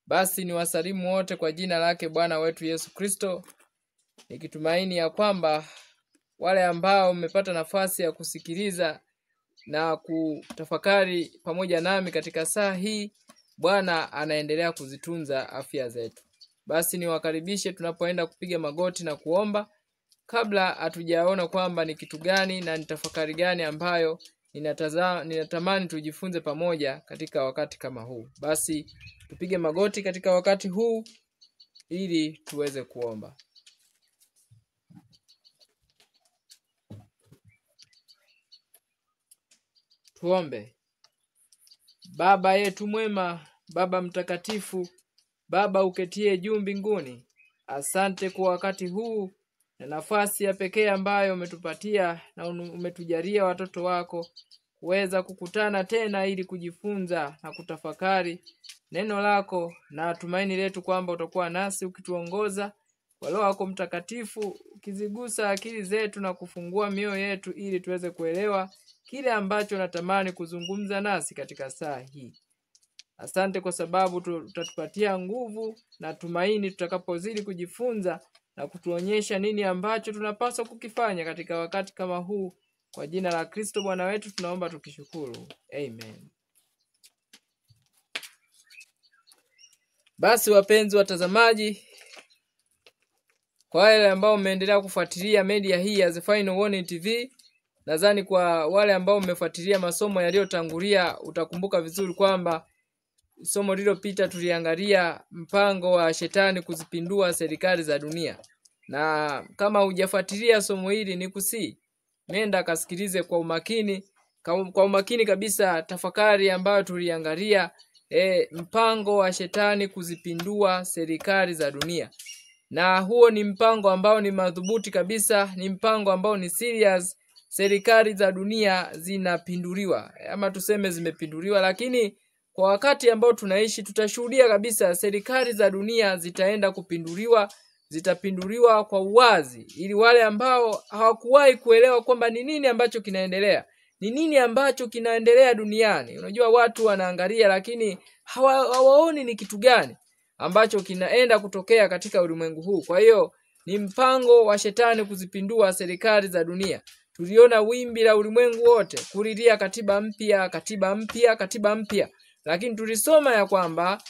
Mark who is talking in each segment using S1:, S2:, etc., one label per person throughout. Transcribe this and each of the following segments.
S1: Basi ni wasalimu wote kwa jina lake Bwana wetu Yesu Kristo, nikitumaini ya kwamba wale ambao mmepata nafasi ya kusikiliza na kutafakari pamoja nami katika saa hii, Bwana anaendelea kuzitunza afya zetu. Basi niwakaribishe tunapoenda kupiga magoti na kuomba, kabla hatujaona kwamba ni kitu gani na nitafakari gani ambayo ninatamani tujifunze pamoja katika wakati kama huu. Basi tupige magoti katika wakati huu ili tuweze kuomba. Tuombe. Baba yetu mwema, Baba mtakatifu, Baba uketie juu mbinguni, asante kwa wakati huu na nafasi ya pekee ambayo umetupatia na umetujalia watoto wako kuweza kukutana tena ili kujifunza na kutafakari neno lako, na tumaini letu kwamba utakuwa nasi ukituongoza kwa Roho wako Mtakatifu, ukizigusa akili zetu na kufungua mioyo yetu ili tuweze kuelewa kile ambacho natamani kuzungumza nasi katika saa hii. Asante kwa sababu utatupatia nguvu na tumaini tutakapozidi kujifunza na kutuonyesha nini ambacho tunapaswa kukifanya katika wakati kama huu. Kwa jina la Kristo Bwana wetu tunaomba tukishukuru. Amen. Basi wapenzi watazamaji, kwa wale ambao mmeendelea kufuatilia media hii ya The Final Warning TV, nadhani kwa wale ambao mmefuatilia masomo yaliyotangulia utakumbuka vizuri kwamba somo lililopita tuliangalia mpango wa shetani kuzipindua serikali za dunia. Na kama hujafuatilia somo hili nikusii, nenda kasikilize kwa umakini kabisa tafakari ambayo tuliangalia mpango wa shetani kuzipindua serikali za dunia. Na huo ni mpango ambao ni madhubuti kabisa, ni mpango ambao ni serious. Serikali za dunia zinapinduliwa, ama tuseme zimepinduliwa, lakini kwa wakati ambao tunaishi tutashuhudia kabisa serikali za dunia zitaenda kupinduliwa, zitapinduliwa kwa uwazi, ili wale ambao hawakuwahi kuelewa kwamba ni nini ambacho kinaendelea, ni nini ambacho kinaendelea duniani. Unajua watu wanaangalia lakini hawaoni ni kitu gani ambacho kinaenda kutokea katika ulimwengu huu. Kwa hiyo ni mpango wa shetani kuzipindua serikali za dunia. Tuliona wimbi la ulimwengu wote kulilia katiba mpya, katiba mpya, katiba mpya. Lakini tulisoma ya kwamba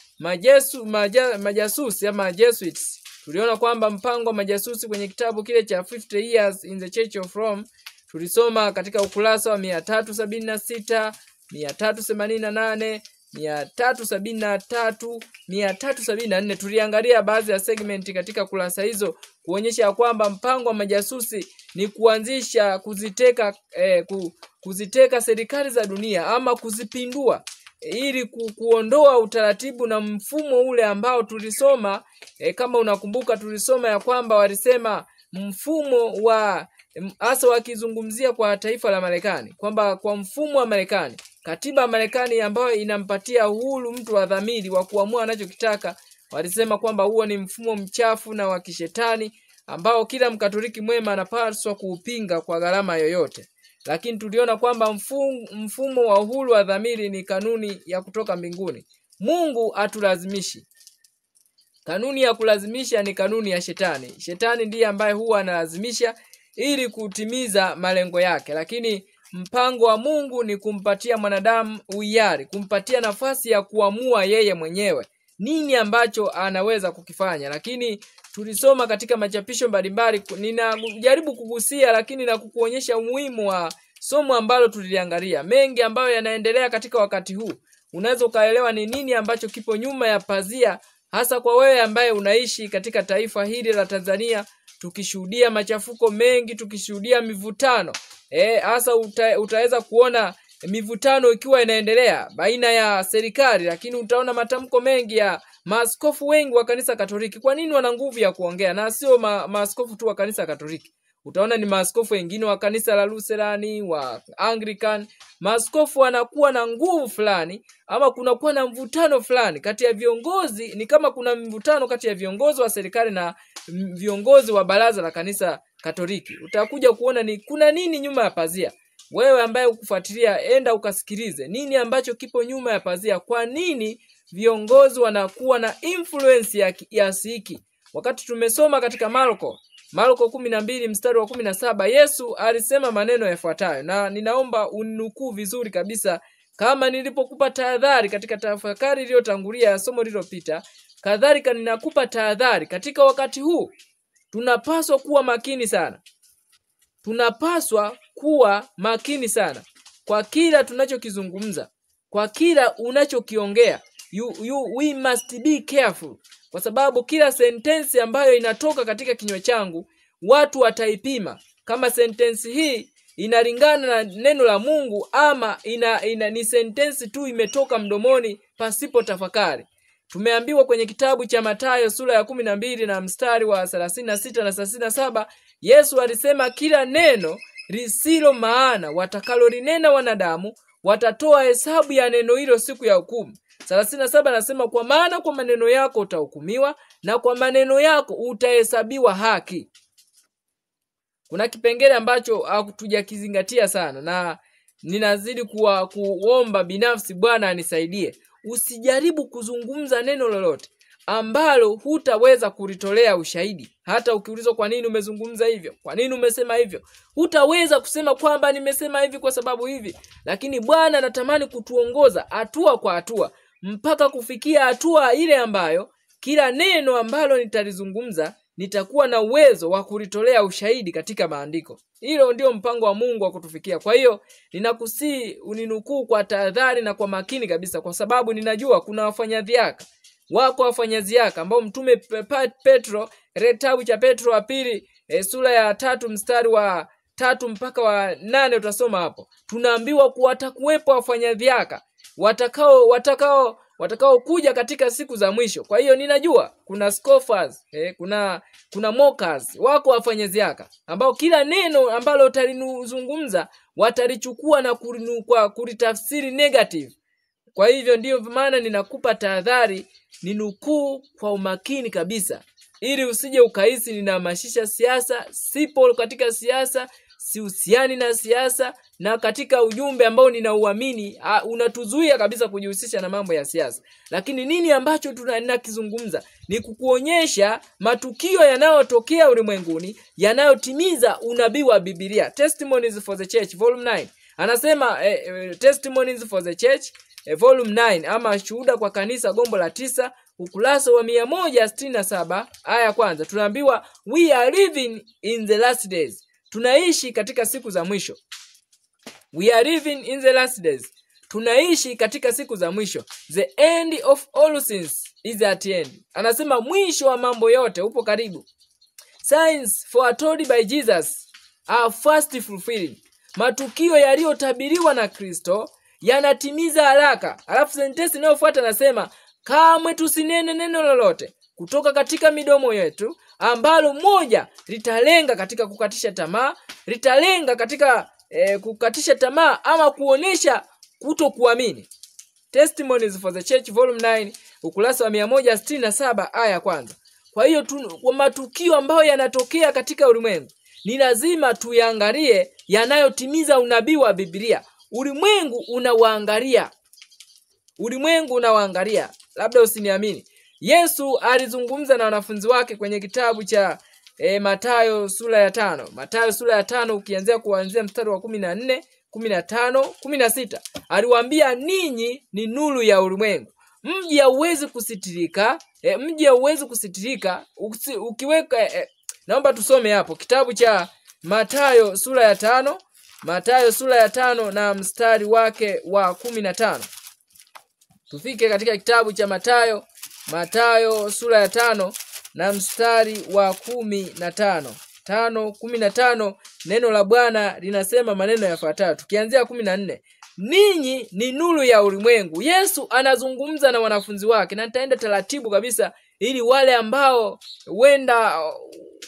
S1: majasusi ama Jesuits, tuliona kwamba mpango wa majasusi kwenye kitabu kile cha 50 Years in the Church of Rome, tulisoma katika ukurasa wa 376, 388, 373, 374. Tuliangalia baadhi ya segment katika kurasa hizo kuonyesha kwamba mpango wa majasusi ni kuanzisha kuziteka serikali za dunia ama kuzipindua, ili kuondoa utaratibu na mfumo ule ambao tulisoma. Kama unakumbuka tulisoma ya kwamba walisema mfumo wa hasa wakizungumzia kwa taifa la Marekani, kwamba kwa mfumo wa Marekani, katiba ya Marekani ambayo inampatia uhuru mtu wa dhamiri wa kuamua anachokitaka, walisema kwamba huo ni mfumo mchafu na wa kishetani ambao kila Mkatoliki mwema anapaswa kuupinga kwa gharama yoyote. Lakini tuliona kwamba mfumo wa uhuru wa dhamiri ni kanuni ya kutoka mbinguni. Mungu hatulazimishi. Kanuni ya kulazimisha ni kanuni ya shetani. Shetani ndiye ambaye huwa analazimisha ili kutimiza malengo yake. Lakini mpango wa Mungu ni kumpatia mwanadamu uhiari, kumpatia nafasi ya kuamua yeye mwenyewe nini ambacho anaweza kukifanya. Lakini tulisoma katika machapisho mbalimbali, ninajaribu kugusia lakini na kukuonyesha umuhimu wa somo ambalo tuliliangalia. Mengi ambayo yanaendelea katika wakati huu, unaweza kaelewa ni nini ambacho kipo nyuma ya pazia, hasa kwa wewe ambaye unaishi katika taifa hili la Tanzania. Tukishuhudia machafuko mengi, tukishuhudia mivutano. Hasa utaweza kuona mivutano ikiwa inaendelea baina ya serikali, lakini utaona matamko mengi ya maaskofu wengi wa kanisa Katoliki. Kwa nini wana nguvu ya kuongea? Na sio maaskofu tu wa kanisa Katoliki. Utaona ni maaskofu wengine wa kanisa la Lutherani, wa Anglican. Maaskofu wanakuwa na nguvu fulani, ama kunakuwa na mvutano fulani kati ya viongozi. Ni kama kuna mvutano kati ya viongozi wa serikali na viongozi wa baraza la kanisa Katoliki. Utakuja kuona ni kuna nini nyuma ya pazia. Wewe ambaye ukufuatilia, enda ukasikilize nini ambacho kipo nyuma ya pazia. Kwa nini viongozi wanakuwa na influence ya kiasi hiki. Wakati tumesoma katika Marko 12 mstari wa 17, Yesu alisema maneno yafuatayo, na ninaomba uninukuu vizuri kabisa kama nilipokupa tahadhari katika tafakari iliyotangulia ya somo lililopita. Kadhalika ninakupa tahadhari katika wakati huu. Tunapaswa kuwa makini sana. Tunapaswa kuwa makini sana kwa kila tunachokizungumza, kwa kila unachokiongea. We must be careful, kwa sababu kila sentensi ambayo inatoka katika kinywa changu watu wataipima kama sentensi hii inalingana na neno la Mungu ama ni sentensi tu imetoka mdomoni pasipo tafakari. Tumeambiwa kwenye kitabu cha Mathayo sura ya 12 na mstari wa 36 na 37, Yesu alisema kila neno lisilo maana watakalolinena wanadamu watatoa hesabu ya neno hilo siku ya hukumu. 37 anasema kwa maana kwa maneno yako utahukumiwa na kwa maneno yako utahesabiwa haki. Kuna kipengele ambacho hatujakizingatia sana na ninazidi kuomba binafsi Bwana anisaidie. Usijaribu kuzungumza neno lolote ambalo hutaweza kulitolea ushahidi. Hata ukiulizwa kwa nini umezungumza hivyo, kwa nini umesema hivyo, hutaweza kusema kwamba nimesema hivi kwa sababu hivi. Lakini Bwana anatamani kutuongoza hatua kwa hatua mpaka kufikia hatua ile ambayo kila neno ambalo nitalizungumza nitakuwa na uwezo wa kulitolea ushahidi katika maandiko. Hilo ndio mpango wa Mungu wa kutufikia. Kwa hiyo ninakusii uninukuu kwa tahadhari na kwa makini kabisa, kwa sababu ninajua kuna wafanyadhiaka. Wako wafanyadhiaka ambao Mtume Petro, kitabu cha Petro wa pili sura ya 3 mstari wa 3 mpaka wa 8 utasoma hapo. Tunaambiwa kuwatakuwepo wafanyadhiaka watakao kuja katika siku za mwisho. Kwa hiyo ninajua kuna scoffers, kuna mockers, wako wafanyadhiaka ambao kila neno ambalo utalinuzungumza watalichukua na kulitafsiri negative. Kwa hivyo ndio maana ninakupa tahadhari, ninukuu kwa umakini kabisa ili usije ukahisi ninahamasisha siasa. Sipo katika siasa, sihusiani na siasa, na katika ujumbe ambao ninauamini unatuzuia kabisa kujihusisha na mambo ya siasa. Lakini nini ambacho tunakizungumza ni kukuonyesha matukio yanayotokea ulimwenguni yanayotimiza unabii wa Biblia. Testimonies for the Church volume 9 anasema Testimonies for the Church volume 9 ama shuhuda kwa kanisa gombo la 9 ukurasa wa 167 aya ya kwanza. Tunaambiwa we are living in the last days. Tunaishi katika siku za mwisho. We are living in the last days. Tunaishi katika siku za mwisho. The end of all things is at end. Anasema mwisho wa mambo yote upo karibu. Signs foretold by Jesus are fast fulfilling. Matukio yaliyotabiriwa na Kristo yanatimiza haraka. Alafu sentensi inayofuata nasema kamwe tusinene neno lolote kutoka katika midomo yetu ambalo moja litalenga katika kukatisha tamaa, litalenga katika kukatisha tamaa ama kuonesha kutokuamini. Testimonies for the Church volume 9 ukurasa wa 167 aya ya kwanza. Kwa hiyo kwa matukio ambayo yanatokea katika ulimwengu ni lazima tuyaangalie yanayotimiza unabii wa Biblia. Ulimwengu unawaangalia. Labda usiniamini. Yesu alizungumza na wanafunzi wake kwenye kitabu cha Mathayo sura ya 5. Mathayo sura ya 5 kuanzia mstari wa 14, 15, 16. Aliwaambia ninyi ni nuru ya ulimwengu. Mji hauwezi kusitirika, ukiweka naomba tusome hapo kitabu cha Mathayo sura ya 5. Mathayo sura ya 5 na mstari wake wa 15. Tufike katika kitabu cha Mathayo sura ya 5 na mstari wa 15. 5:15 neno la Bwana linasema maneno yafuatayo. Tukianzia 14. Ninyi ni nuru ya ulimwengu. Yesu anazungumza na wanafunzi wake, na nitaenda taratibu kabisa ili wale ambao huenda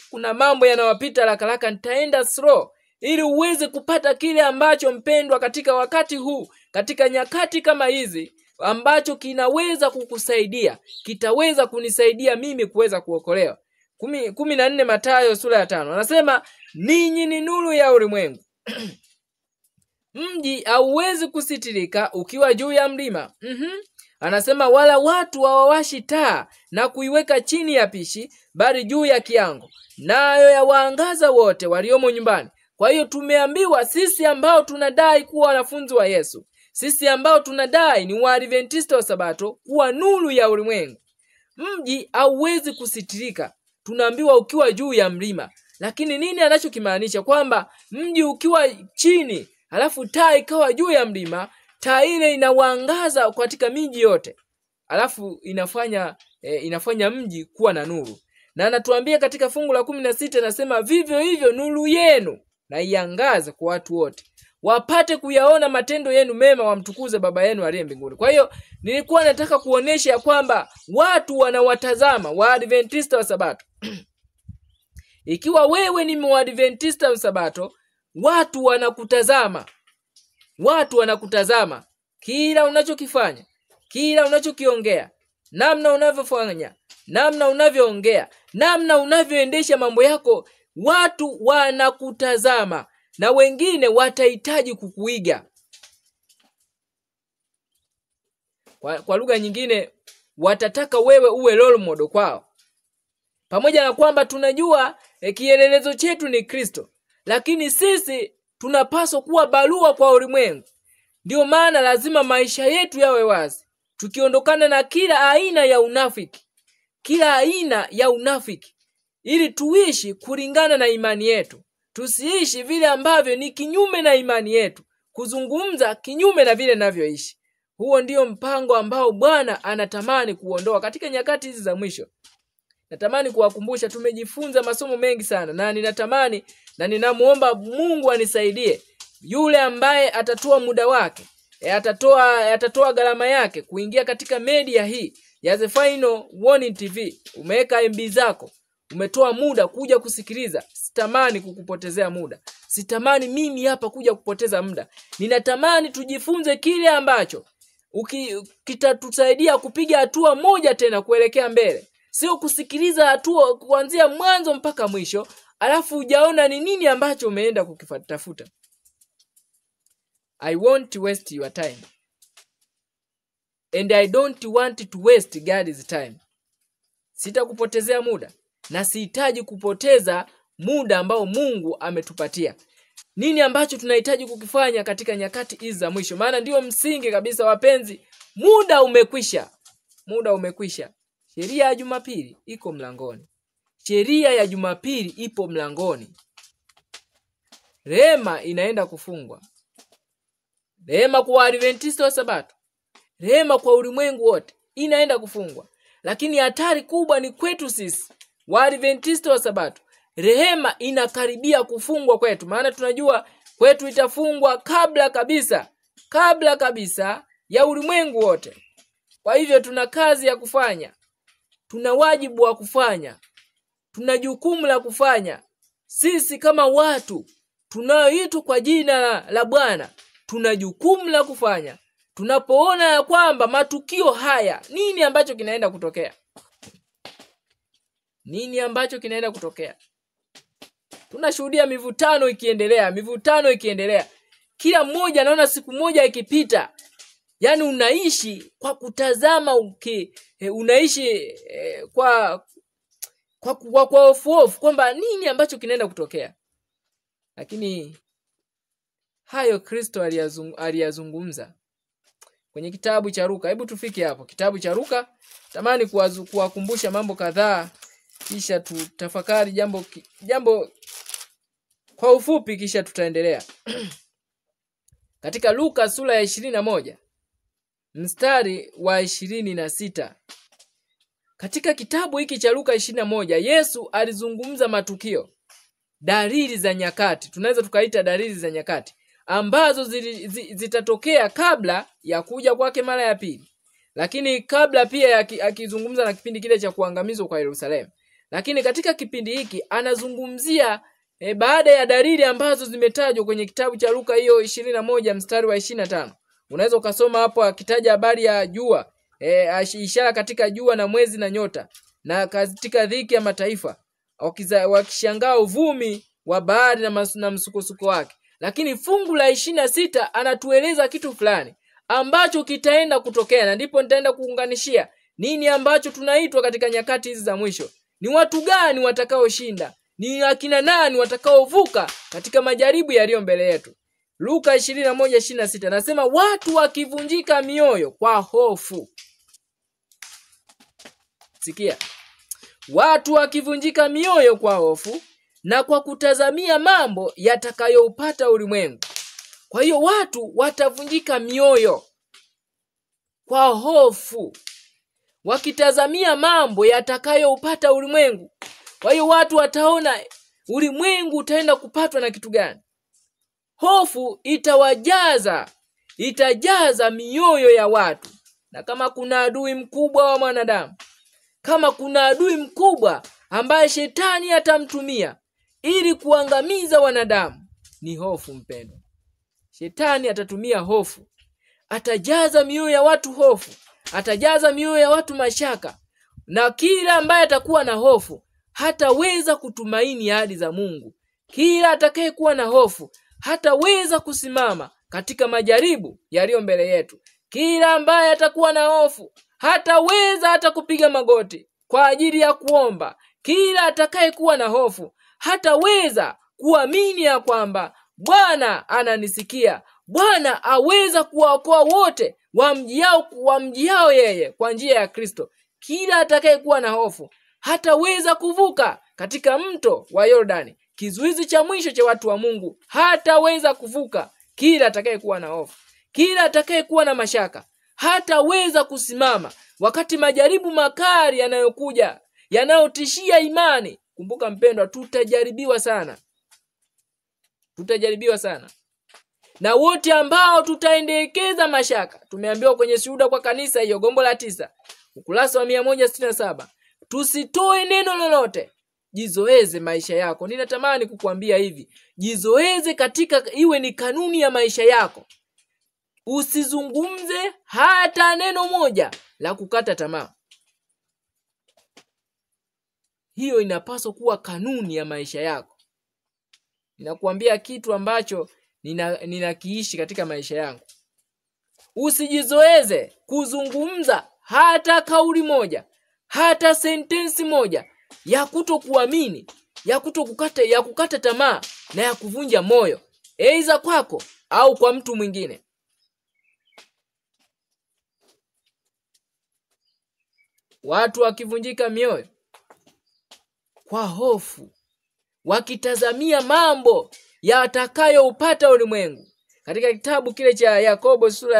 S1: kuna mambo yanawapita haraka nitaenda slow ili uweze kupata kile ambacho mpendwa katika wakati huu, katika nyakati kama hizi, ambacho kinaweza kukusaidia, kitaweza kunisaidia mimi kuweza kuokolewa. 14 Mathayo sura ya 5 anasema ninyi ni nuru ya ulimwengu. Mji hauwezi kusitirika ukiwa juu ya mlima, Anasema wala watu hawawashi taa na kuiweka chini ya pishi, bali juu ya kiango, nayo yawaangaza wote waliomo nyumbani. Kwa hiyo tumeambiwa sisi ambao tunadai kuwa wanafunzi wa Yesu, sisi ambao tunadai ni Waadventista wa Sabato, kuwa nuru ya ulimwengu. Mji hauwezi kusitirika, tunaambiwa ukiwa juu ya mlima. Lakini nini anachokimaanisha? Kwamba mji ukiwa chini halafu taa ikawa juu ya mlima, taa ile inawaangaza katika miji yote, halafu inafanya mji kuwa na nuru. Na anatuambia katika fungu la 16, anasema vivyo hivyo nuru yenu na iangaze kwa watu wote, wapate kuyaona matendo yenu mema, wamtukuze Baba yenu aliye mbinguni. Kwa hiyo nilikuwa nataka kuonesha ya kwamba watu wanawatazama Waadventista wa Sabato. Ikiwa wewe ni Mwadventista wa Sabato, watu wanakutazama. Watu wanakutazama kila unachokifanya, kila unachokiongea, namna unavyofanya, namna unavyoongea, namna unavyoendesha mambo yako. Watu wanakutazama na wengine watahitaji kukuiga. Kwa lugha nyingine, watataka wewe uwe role model kwao. Pamoja na kwamba tunajua kielelezo chetu ni Kristo, lakini sisi tunapaswa kuwa barua kwa ulimwengu. Ndio maana lazima maisha yetu yawe wazi, tukiondokana na kila aina ya unafiki, kila aina ya unafiki, ili tuishi kulingana na imani yetu. Tusiishi vile ambavyo ni kinyume na imani yetu, kuzungumza kinyume na vile ninavyoishi. Huo ndio mpango ambao Bwana anatamani kuondoa katika nyakati hizi za mwisho. Natamani kuwakumbusha, tumejifunza masomo mengi sana, na ninatamani na ninamuomba Mungu anisaidie. Yule ambaye atatoa muda wake, atatoa gharama yake kuingia katika media hii ya The Final Warning TV, umeweka MB zako, umetoa muda kuja kusikiliza, sitamani kukupotezea muda. Sitamani mimi hapa kuja kupoteza muda. Ninatamani tujifunze kile ambacho kitatusaidia kupiga hatua moja tena kuelekea mbele. Sio kusikiliza hatua kuanzia mwanzo mpaka mwisho, alafu hujaona ni nini ambacho umeenda kukitafuta. I won't waste your time. And I don't want to waste God's time. Sitakupotezea muda na sihitaji kupoteza muda ambao Mungu ametupatia. Nini ambacho tunahitaji kukifanya katika nyakati hizi za mwisho? Maana ndio msingi kabisa wapenzi. Muda umekwisha. Muda umekwisha. Sheria ya Jumapili iko mlangoni. Sheria ya Jumapili ipo mlangoni. Rehema inaenda kufungwa. Rehema kwa Waadventista wa Sabato, rehema kwa ulimwengu wote inaenda kufungwa. Lakini hatari kubwa ni kwetu sisi Waadventista wa Sabato. Rehema inakaribia kufungwa kwetu, maana tunajua kwetu itafungwa kabla kabisa ya ulimwengu wote. Kwa hivyo tuna kazi ya kufanya. Tuna wajibu wa kufanya. Tuna jukumu la kufanya. Sisi kama watu tunaoitwa kwa jina la Bwana, tuna jukumu la kufanya. Tunapoona ya kwamba matukio haya, nini ambacho kinaenda kutokea? Nini ambacho kinaenda kutokea? Tunashuhudia mivutano ikiendelea. Kila mmoja anaona siku moja ikipita. Yaani unaishi kwa kutazama, unaishi kwa hofu kwamba nini ambacho kinaenda kutokea. Lakini hayo Kristo aliyazungumza kwenye kitabu cha Luka. Hebu tufike hapo. Kitabu cha Luka, tamani kuwakumbusha mambo kadhaa, kisha tutafakari jambo kwa ufupi, kisha tutaendelea. Katika Luka sura ya 21 mstari wa 26. Katika kitabu hiki cha Luka 21, Yesu alizungumza matukio, dalili za nyakati, tunaweza tukaita dalili za nyakati, ambazo zitatokea kabla ya kuja kwake mara ya pili. Lakini kabla pia akizungumza na kipindi kile cha kuangamizwa kwa Yerusalemu. Lakini katika kipindi hiki anazungumzia baada ya dalili ambazo zimetajwa kwenye kitabu cha Luka hiyo 21 mstari wa 25. Unaweza ukasoma hapo akitaja habari ya jua, ishara katika jua na mwezi na nyota, na katika dhiki ya mataifa wakishangaa uvumi wa bahari na msukosuko wake. Lakini fungu la 26 anatueleza kitu fulani. ambacho kitaenda kutokea, na ndipo nitaenda kuunganishia nini ambacho tunaitwa katika nyakati hizi za mwisho. Ni watu gani watakaoshinda? Ni akina nani watakaovuka katika majaribu yaliyo mbele yetu? Luka 21:26 anasema watu wakivunjika mioyo kwa hofu. Sikia. Watu wakivunjika mioyo kwa hofu na kwa kutazamia mambo yatakayoupata ulimwengu. Kwa hiyo watu watavunjika mioyo kwa hofu, wakitazamia mambo yatakayoupata ulimwengu. Kwa hiyo watu wataona ulimwengu utaenda kupatwa na kitu gani. Hofu itajaza mioyo ya watu. Na kama kuna adui mkubwa wa mwanadamu, kama kuna adui mkubwa ambaye shetani atamtumia ili kuangamiza wanadamu, ni hofu mpendwa. Shetani atatumia hofu. Atajaza mioyo ya watu hofu. Atajaza mioyo ya watu mashaka. Na kila ambaye atakuwa na hofu hataweza kutumaini ahadi za Mungu. Kila atakayekuwa na hofu hataweza kusimama katika majaribu yaliyo mbele yetu. Kila ambaye atakuwa na hofu hataweza hata kupiga magoti kwa ajili ya kuomba. Kila atakayekuwa na hofu hataweza kuamini ya kwamba Bwana ananisikia. Bwana aweza kuwaokoa wote wamjiao yeye kwa njia ya Kristo. Kila atakayekuwa na hofu hataweza kuvuka katika mto wa Yordani. Kizuizi cha mwisho cha watu wa Mungu hataweza kuvuka. Kila atakayekuwa na hofu, kila atakayekuwa na mashaka hataweza kusimama wakati majaribu makali yanayokuja, yanayotishia imani. Kumbuka mpendwa, tutajaribiwa sana. Tutajaribiwa sana. Na wote ambao tutaendekeza mashaka, tumeambiwa kwenye Shuhuda kwa Kanisa hiyo gombo la 9 ukurasa wa 167, tusitoe neno lolote. Jizoeze maisha yako. Ninatamani kukuambia hivi, jizoeze katika iwe ni kanuni ya maisha yako. Usizungumze hata neno moja la kukata tamaa. Hiyo inapaswa kuwa kanuni ya maisha yako. Ninakuambia kitu ambacho ninakiishi katika maisha yangu. Usijizoeze kuzungumza hata kauli moja, hata sentensi moja ya kutokuamini, ya kukata tamaa na ya kuvunja moyo, aidha kwako au kwa mtu mwingine. Watu wakivunjika mioyo kwa hofu, wakitazamia mambo yatakayoupata ulimwengu. Katika kitabu kile cha Yakobo sura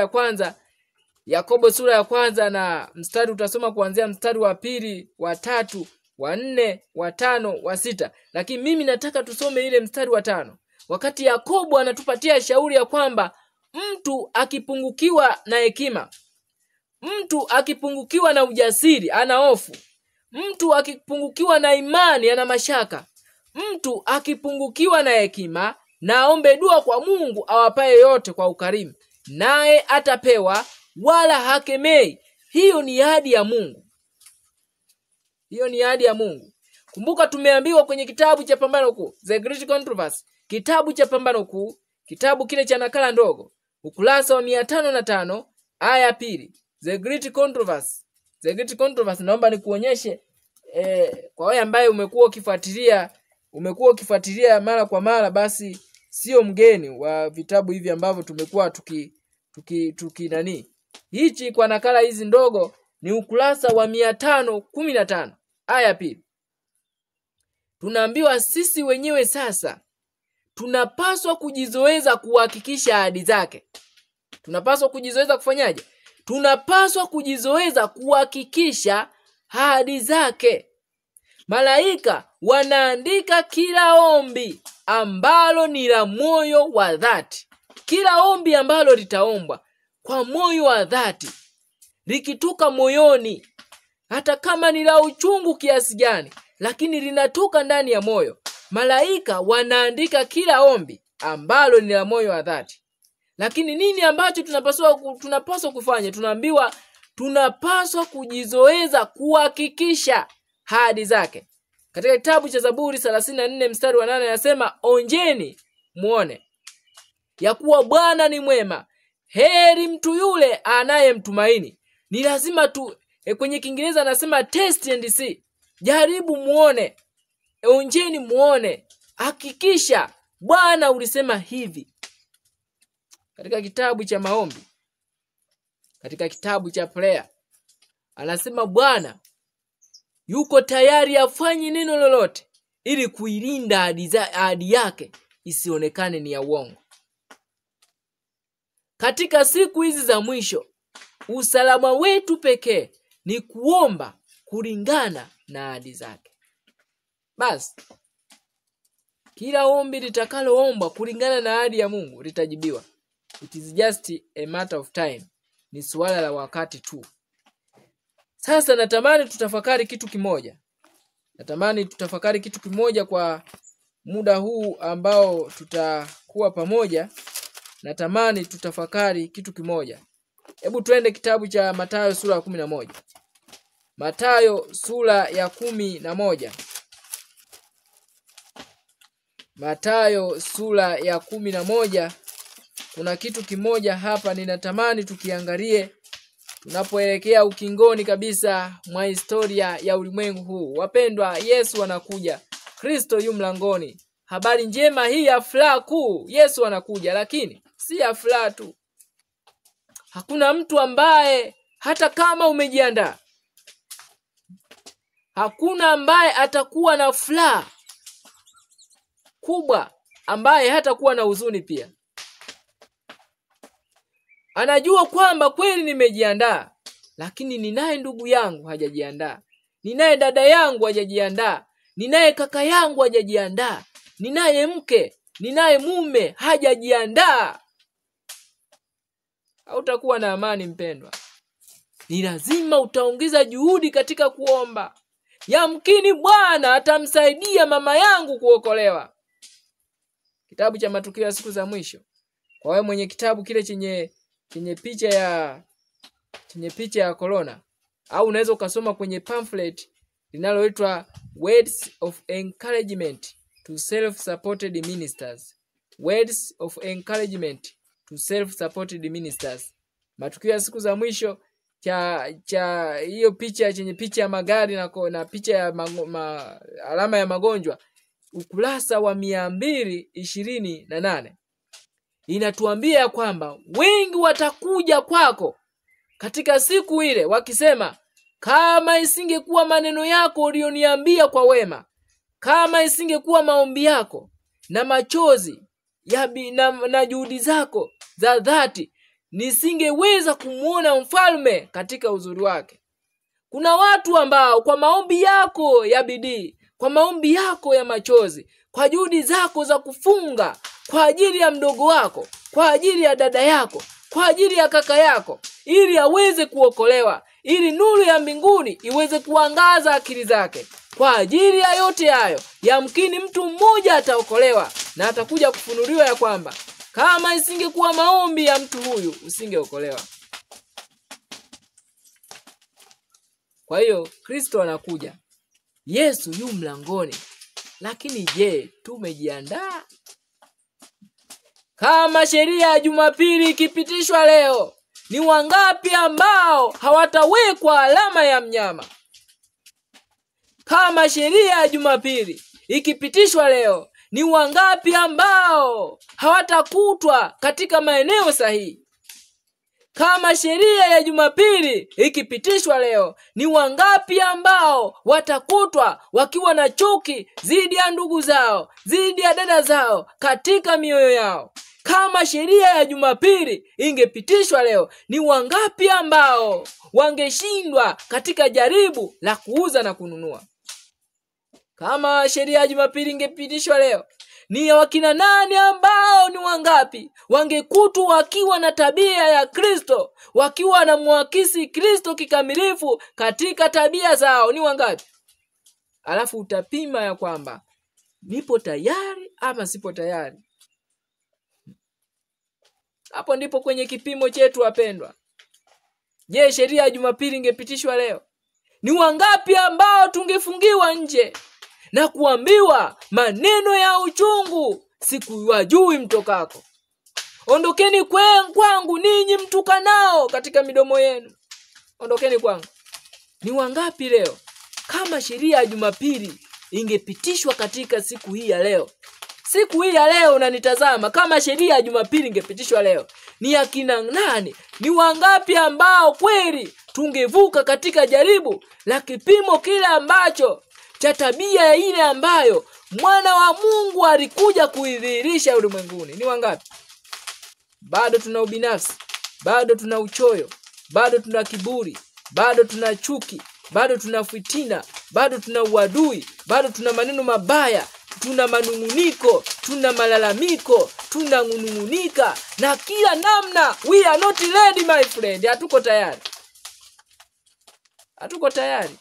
S1: ya kwanza na mstari utasoma kuanzia mstari wa 2, wa 3, wa 4, wa 5, wa 6. Lakini mimi nataka tusome ile mstari wa 5. Wakati Yakobo anatupatia shauri ya kwamba mtu akipungukiwa na hekima, mtu akipungukiwa na ujasiri ana hofu, mtu akipungukiwa na imani ana mashaka, mtu akipungukiwa na hekima na aombe dua kwa Mungu awapaye yote kwa ukarimu, naye atapewa wala hakemei. Hiyo ni ahadi ya Mungu. Hiyo ni ahadi ya Mungu. Kumbuka tumeambiwa kwenye kitabu cha Pambano Kuu, The Great Controversy, kitabu cha Pambano Kuu, kitabu kile cha nakala ndogo, ukurasa wa 505 aya 2. The Great Controversy. The Great Controversy, naomba nikuonyeshe kwa wewe ambaye umekuwa ukifuatilia mara kwa mara, basi sio mgeni wa vitabu hivi ambavyo tumekuwa tuki nani. Hichi kwa nakala hizi ndogo ni ukurasa wa 515 aya 2. Tunaambiwa sisi wenyewe sasa tunapaswa kujizoeza kuhakikisha ahadi zake. Tunapaswa kujizoeza kufanyaje? Tunapaswa kujizoeza kuhakikisha ahadi zake. Malaika wanaandika kila ombi ambalo ni la moyo wa dhati. Kila ombi ambalo litaombwa kwa moyo wa dhati, likitoka moyoni, hata kama ni la uchungu kiasi gani, lakini linatoka ndani ya moyo, malaika wanaandika kila ombi ambalo ni la moyo wa dhati. Lakini nini ambacho tunapaswa kufanya? Tunaambiwa tunapaswa kujizoeza kuhakikisha ahadi zake. Katika kitabu cha Zaburi 34 mstari wa 8 anasema, onjeni muone ya kuwa Bwana ni mwema, heri mtu yule anayemtumaini. Ni lazima tu kwenye Kiingereza anasema test and see. Jaribu muone, onjeni muone, hakikisha Bwana ulisema hivi. Katika kitabu cha maombi, katika kitabu cha prayer, anasema Bwana yuko tayari afanye neno lolote ili kuilinda ahadi yake isionekane ni ya uongo. Katika siku hizi za mwisho, usalama wetu pekee ni kuomba kulingana na ahadi zake. Basi kila ombi litakaloomba kulingana na ahadi ya Mungu litajibiwa. It is just a matter of time. Ni swala la wakati tu. Sasa natamani tutafakari kitu kimoja. Kwa muda huu ambao tutakuwa pamoja. Natamani tutafakari kitu kimoja. Hebu twende kitabu cha Mathayo sura ya 11. Mathayo sura ya 11. Mathayo sura ya 11. Kuna kitu kimoja hapa ninatamani tukiangalie tunapoelekea ukingoni kabisa mwa historia ya ulimwengu huu. Wapendwa, Yesu anakuja. Kristo yu mlangoni. Habari njema hii ya furaha kuu. Yesu anakuja, lakini si ya furaha tu. Hakuna mtu ambaye hata kama umejiandaa, hakuna ambaye atakuwa na furaha kubwa ambaye hatakuwa na huzuni pia. Anajua kwamba kweli nimejiandaa, lakini ninaye ndugu yangu hajajiandaa. Ninaye dada yangu hajajiandaa. Ninaye kaka yangu hajajiandaa. Ninaye mke, ninaye mume hajajiandaa. Hautakuwa na amani mpendwa. Ni lazima utaongeza juhudi katika kuomba. Yamkini Bwana atamsaidia mama yangu kuokolewa. Kitabu cha Matukio ya Siku za Mwisho. Kwa wewe mwenye kitabu kile chenye picha ya corona, au unaweza ukasoma kwenye pamphlet linaloitwa Words of Encouragement to Self-Supported Ministers. Words of Encouragement to Self-Supported Ministers. Matukio ya Siku za Mwisho cha hiyo picha chenye picha ya magari na picha ya alama ya magonjwa, ukurasa wa 228. Inatuambia kwamba wengi watakuja kwako katika siku ile wakisema, kama isingekuwa maneno yako ulioniambia kwa wema, kama isingekuwa maombi yako na machozi na juhudi zako za dhati, nisingeweza kumuona mfalme katika uzuri wake. Kuna watu ambao kwa maombi yako ya bidii, kwa maombi yako ya machozi, kwa juhudi zako za kufunga kwa ajili ya mdogo wako, kwa ajili ya dada yako, kwa ajili ya kaka yako, ili aweze kuokolewa, ili nuru ya mbinguni iweze kuangaza akili zake. Kwa ajili ya yote hayo, yamkini mtu mmoja ataokolewa na atakuja kufunuliwa ya kwamba kama isingekuwa maombi ya mtu huyu usingeokolewa. Kwa hiyo Kristo anakuja. Yesu yu mlangoni. Lakini je, tumejiandaa? Kama sheria ya Jumapili ikipitishwa leo, ni wangapi ambao hawatawekwa alama ya mnyama? Kama sheria ya Jumapili ikipitishwa leo, ni wangapi ambao hawatakutwa katika maeneo sahihi? Kama sheria ya Jumapili ikipitishwa leo, ni wangapi ambao watakutwa wakiwa na chuki dhidi ya ndugu zao, dhidi ya dada zao katika mioyo yao? Kama sheria ya Jumapili ingepitishwa leo, ni wangapi ambao wangeshindwa katika jaribu la kuuza na kununua? Kama sheria ya Jumapili ingepitishwa leo, ni wakina nani ambao ni wangapi wangekutwa wakiwa na tabia ya Kristo, wakiwa na muakisi Kristo kikamilifu katika tabia zao? Ni wangapi? Alafu utapima ya kwamba nipo tayari ama sipo tayari. Hapo ndipo kwenye kipimo chetu wapendwa. Je, sheria ya Jumapili ingepitishwa leo, ni wangapi ambao tungefungiwa nje na kuambiwa maneno ya uchungu, siku wajui mtokako? Ondokeni kwangu ninyi mtukanao katika midomo yenu. Ondokeni kwangu. Ni wangapi leo kama sheria ya Jumapili ingepitishwa katika siku hii ya leo? Siku hii ya leo unanitazama, kama sheria ya Jumapili ingepitishwa leo, ni akina nani? Ni wangapi ambao kweli tungevuka katika jaribu la kipimo kile ambacho cha tabia ile ambayo mwana wa Mungu alikuja kuidhihirisha ulimwenguni? Ni wangapi? Bado tuna ubinafsi, bado tuna uchoyo, bado tuna kiburi, bado tuna chuki, bado tuna fitina, bado tuna uadui, bado tuna maneno mabaya, tuna manunguniko, tuna malalamiko, tuna ngunungunika na kila namna. We are not ready my friend. Hatuko tayari. Hatuko tayari.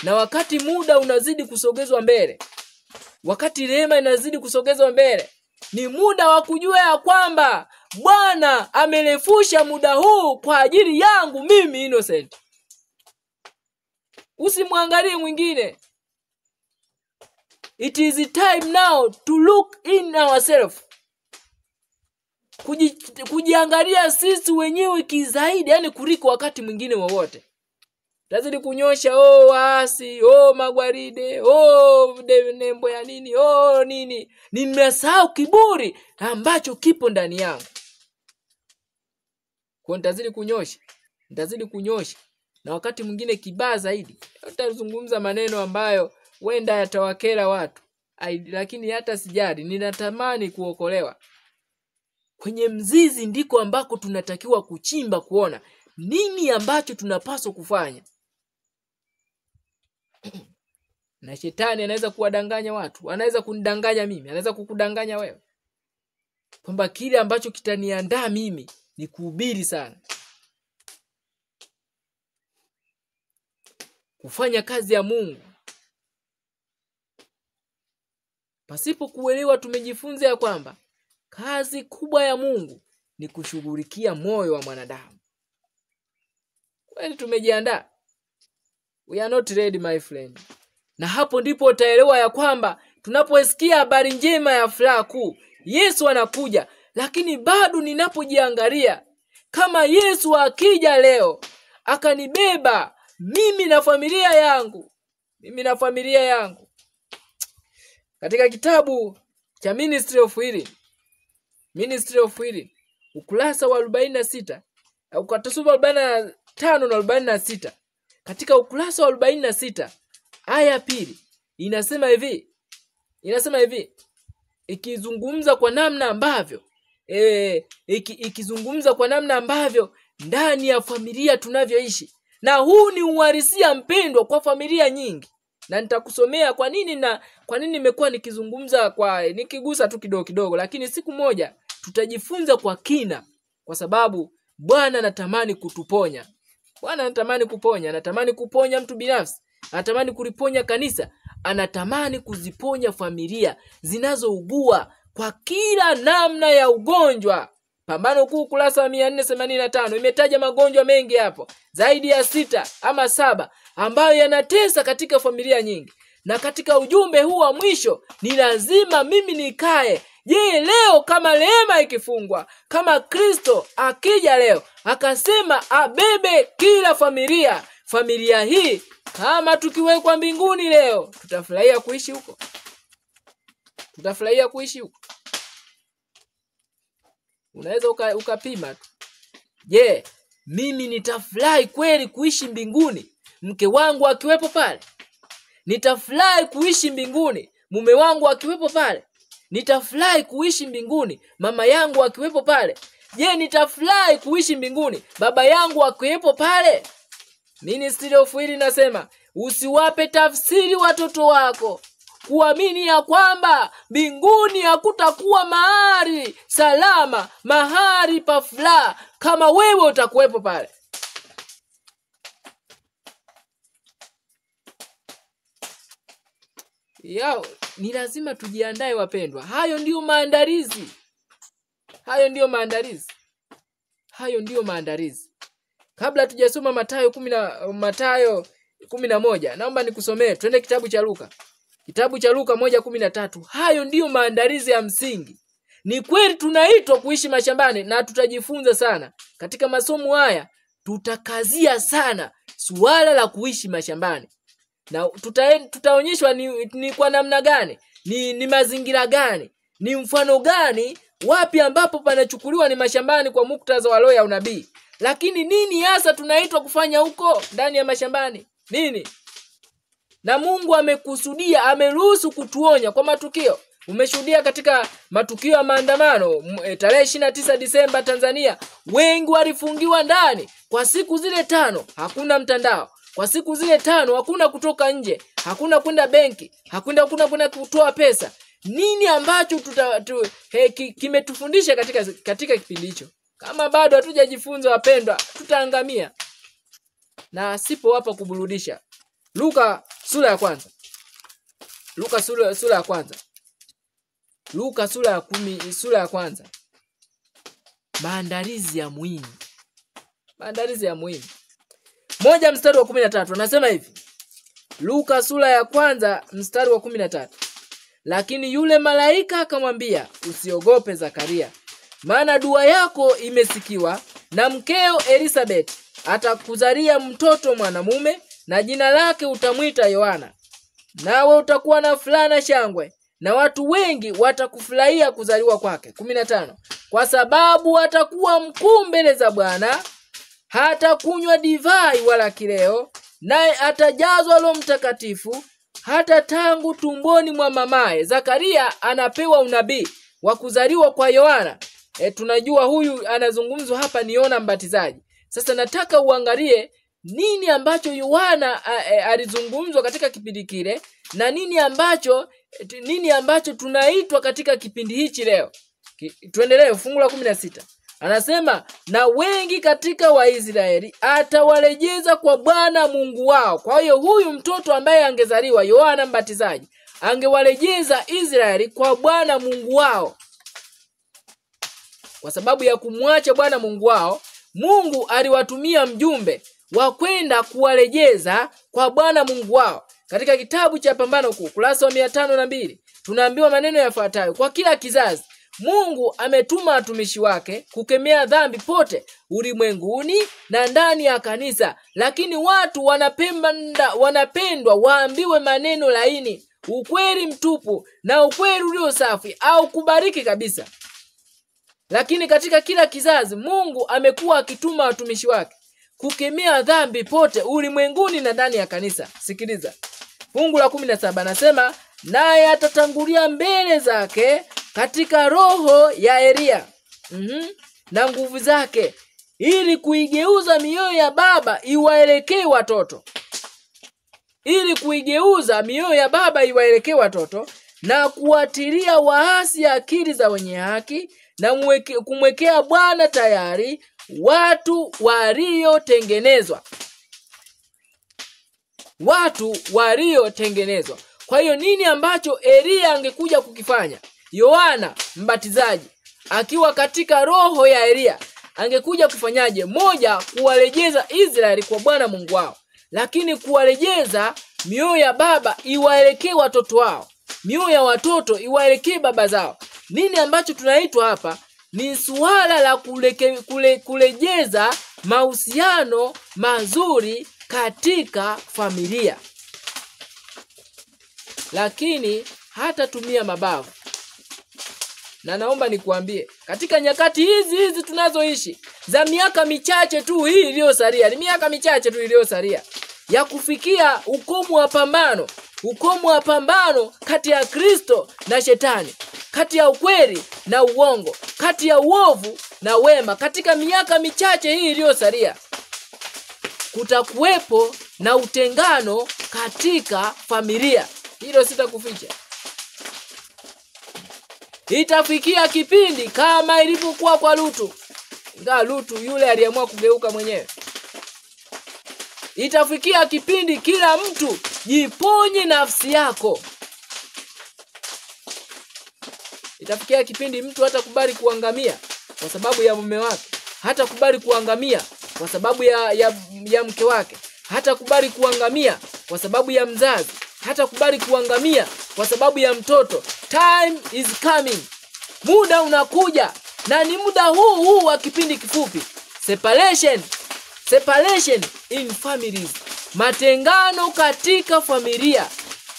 S1: Na wakati muda unazidi kusogezwa mbele, wakati rehema inazidi kusogezwa mbele, ni muda wa kujua ya kwamba Bwana amerefusha muda huu kwa ajili yangu mimi Innocent. Usimwangalie mwingine. It is time now to look in ourselves. Kujiangalia sisi wenyewe kizaidi, yani kuliko wakati mwingine wowote. Tazidi kunyosha waasi, magwaride, nembo ya nini, nini. Nimesahau kiburi ambacho kipo ndani yangu. Kwa nitazidi kunyosha. Na wakati mwingine kibaya zaidi, utazungumza maneno ambayo wenda yatawakera watu. Lakini hata sijali, ninatamani kuokolewa. Kwenye mzizi ndiko ambako tunatakiwa kuchimba kuona nini ambacho tunapaswa kufanya. Na shetani anaweza kuwadanganya watu, anaweza kunidanganya mimi, anaweza kukudanganya wewe, kwamba kile ambacho kitaniandaa mimi ni kuhubiri sana, kufanya kazi ya Mungu. Pasipo kuelewa, tumejifunza ya kwamba kazi kubwa ya Mungu ni kushughulikia moyo wa mwanadamu. Kwani tumejiandaa? We are not ready my friend. Na hapo ndipo utaelewa ya kwamba tunaposikia habari njema ya furaha kuu, Yesu anakuja, lakini bado ninapojiangalia, kama Yesu akija leo akanibeba mimi na familia yangu, katika kitabu cha Ministry of Healing, ukurasa wa 46, ukatasoma 45 na 46. Katika ukurasa wa 46 aya pili inasema hivi, ikizungumza kwa namna ambavyo ndani ya familia tunavyoishi. Na huu ni uhalisia mpendwa kwa familia nyingi. Na nitakusomea kwa nini nimekuwa nikizungumza nikigusa tu kidogo, lakini siku moja tutajifunza kwa kina, kwa sababu Bwana anatamani kutuponya. Bwana anatamani kuponya, anatamani kuponya mtu binafsi, anatamani kuliponya kanisa, anatamani kuziponya familia zinazougua kwa kila namna ya ugonjwa. Pambano Kuu kurasa wa 485 imetaja magonjwa mengi hapo, zaidi ya 6 ama 7 ambayo yanatesa katika familia nyingi. Na katika ujumbe huu wa mwisho ni lazima mimi nikae. Je, leo kama rehema ikifungwa, kama Kristo akija leo akasema abebe kila familia hii, kama tukiwekwa mbinguni leo, tutafurahia kuishi huko? Unaweza ukapima tu. Je, mimi nitafurahi kweli kuishi mbinguni mke wangu akiwepo pale? Nitafurahi kuishi mbinguni mume wangu akiwepo pale? Nitafurahi kuishi mbinguni mama yangu akiwepo pale? Je, nitafurahi kuishi mbinguni baba yangu akiwepo pale? Ministry of Healing nasema usiwape tafsiri watoto wako kuamini ya kwamba mbinguni hakutakuwa mahali salama, mahali pa furaha kama wewe utakuwepo pale. Ni lazima tujiandae wapendwa. Hayo ndiyo maandalizi. Kabla tujasoma Mathayo 11, naomba nikusomee. Twende kitabu cha Luka. Kitabu cha Luka 1:13. Hayo ndiyo maandalizi ya msingi. Ni kweli tunaitwa kuishi mashambani, na tutajifunza sana katika masomo haya. Tutakazia sana suala la kuishi mashambani, na tutaonyeshwa ni kwa namna gani, ni mazingira gani, ni mfano gani, wapi ambapo panachukuliwa ni mashambani kwa muktadha wa roho ya unabii. Lakini nini hasa tunaitwa kufanya huko ndani ya mashambani? Nini? Na Mungu amekusudia, ameruhusu kutuonya kwa matukio. Umeshuhudia katika matukio ya maandamano tarehe 29 Disemba Tanzania, wengi walifungiwa ndani kwa siku zile 5, hakuna mtandao. Kwa siku zile 5 hakuna kutoka nje, hakuna kwenda benki, hakuna kwenda kutoa pesa. Nini ambacho kimetufundisha katika kipindi hicho? Kama bado hatujajifunza wapendwa, tutaangamia. Na sipo hapa kuburudisha. Luka sura ya kwanza. Luka sura ya kwanza. Luka sura ya 10, sura ya kwanza. Maandalizi ya muhimu. Maandalizi ya muhimu. 1 mstari wa 13 anasema hivi. Luka sura ya kwanza mstari wa 13. Lakini yule malaika akamwambia, usiogope Zakaria, maana dua yako imesikiwa, na mkeo Elisabeth atakuzalia mtoto mwanamume, na jina lake utamwita Yohana. Nawe utakuwa na furaha na shangwe, na watu wengi watakufurahia kuzaliwa kwake. 15. Kwa sababu atakuwa mkuu mbele za Bwana, hata kunywa divai wala kileo, naye atajazwa Roho Mtakatifu hata tangu tumboni mwa mamaye. Zakaria anapewa unabii wa kuzaliwa kwa Yohana. Tunajua huyu anazungumzwa hapa ni Yohana Mbatizaji. Sasa nataka uangalie nini ambacho Yohana alizungumzwa katika kipindi kile, na nini ambacho tunaitwa katika kipindi hichi leo. Tuendelee fungu la 16. Anasema, na wengi katika Waisraeli atawarejeza kwa Bwana Mungu wao. Kwa hiyo huyu mtoto ambaye angezaliwa Yohana Mbatizaji angewarejeza Israeli kwa Bwana Mungu wao. Kwa sababu ya kumwacha Bwana Mungu wao, Mungu aliwatumia mjumbe wa kwenda kuwarejeza kwa Bwana Mungu wao. Katika kitabu cha Pambano Kuu kurasa wa 502 tunaambiwa maneno yafuatayo: kwa kila kizazi Mungu ametuma watumishi wake kukemea dhambi pote ulimwenguni na ndani ya kanisa, lakini watu wanapendwa waambiwe maneno laini, ukweli mtupu na ukweli ulio safi, au kubariki kabisa. Lakini katika kila kizazi Mungu amekuwa akituma watumishi wake kukemea dhambi pote ulimwenguni na ndani ya kanisa. Sikiliza. Fungu la 17 anasema, naye atatangulia mbele zake katika roho ya Elia na nguvu zake, ili kuigeuza mioyo ya baba iwaelekee watoto. Ili kuigeuza mioyo ya baba iwaelekee watoto, na kuatilia waasi akili za wenye haki, na kumwekea Bwana tayari watu waliotengenezwa. Watu waliotengenezwa. Kwa hiyo nini ambacho Elia angekuja kukifanya? Yohana Mbatizaji akiwa katika roho ya Elia angekuja kufanyaje? Moja, kuwarejeza Israeli kwa Bwana Mungu wao, lakini kuwarejeza mioyo ya baba iwaelekee watoto wao, mioyo ya watoto iwaelekee baba zao. Nini ambacho tunaitwa hapa? Ni suala la kurejeza mahusiano mazuri katika familia. Lakini hata tumia mabavu. Na naomba nikuambie, katika nyakati hizi tunazoishi za miaka michache tu hii iliyosalia, ni miaka michache tu iliyosalia ya kufikia ukomo wa pambano kati ya Kristo na Shetani, kati ya ukweli na uongo, kati ya uovu na wema. Katika miaka michache hii iliyosalia kutakuwepo na utengano katika familia. Hilo sitakuficha. Itafikia kipindi kama ilivyokuwa kwa Lutu. Ingawa Lutu yule aliamua kugeuka mwenyewe. Itafikia kipindi kila mtu jiponye nafsi yako. Itafikia kipindi mtu hatakubali kuangamia kwa sababu ya mume wake, hatakubali kuangamia kwa sababu ya mke wake, hatakubali kuangamia kwa sababu ya mzazi, hatakubali kuangamia kwa sababu ya mtoto. Time is coming. muda unakuja, na ni muda huu wa kipindi kifupi. Separation in families. Matengano katika familia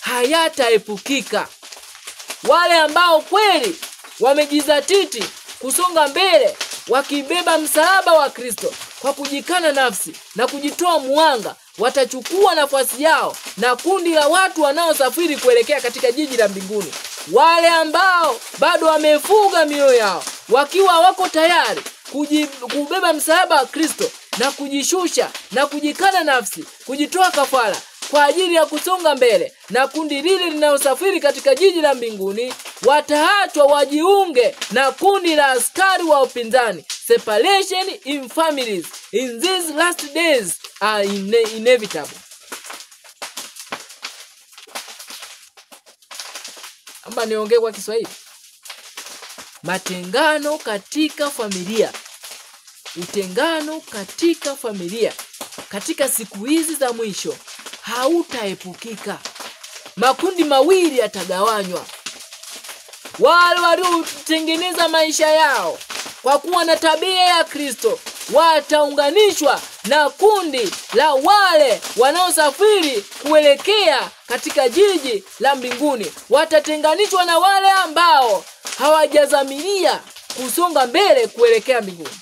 S1: hayataepukika. Wale ambao kweli wamejizatiti kusonga mbele wakibeba msalaba wa Kristo kwa kujikana nafsi na kujitoa muhanga, watachukua nafasi yao na kundi la watu wanaosafiri kuelekea katika jiji la mbinguni. Wale ambao bado wamefuga mioyo yao wakiwa wako tayari kubeba msalaba wa Kristo na kujishusha na kujikana nafsi, kujitoa kafara kwa ajili ya kusonga mbele na kundi lile linalosafiri katika jiji la mbinguni, wataachwa wajiunge na kundi la askari wa upinzani. Separation in families in these last days are inevitable. Amba niongee kwa Kiswahili. Matengano katika familia. Utengano katika familia katika siku hizi za mwisho hautaepukika. Makundi mawili yatagawanywa. Wale waliotengeneza maisha yao kwa kuwa na tabia ya Kristo wataunganishwa na kundi la wale wanaosafiri kuelekea katika jiji la mbinguni. Watatenganishwa na wale ambao hawajazamilia kusonga mbele kuelekea mbinguni.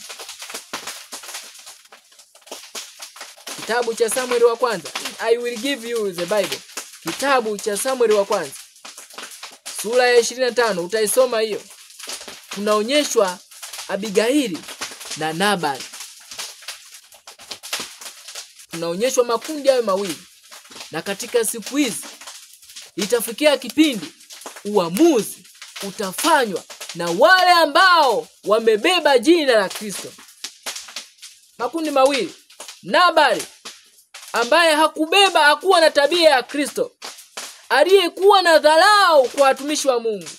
S1: Kitabu cha Samueli wa kwanza. I will give you the Bible. Kitabu cha Samueli wa kwanza, sura ya 25, utaisoma hiyo. Tunaonyeshwa Abigaili na Nabali. Tunaonyeshwa makundi hayo mawili. Na katika siku hizi itafikia kipindi uamuzi utafanywa na wale ambao wamebeba jina la Kristo. Makundi mawili. Nabali ambaye hakuwa na tabia ya Kristo, aliyekuwa na dharau kwa watumishi wa Mungu.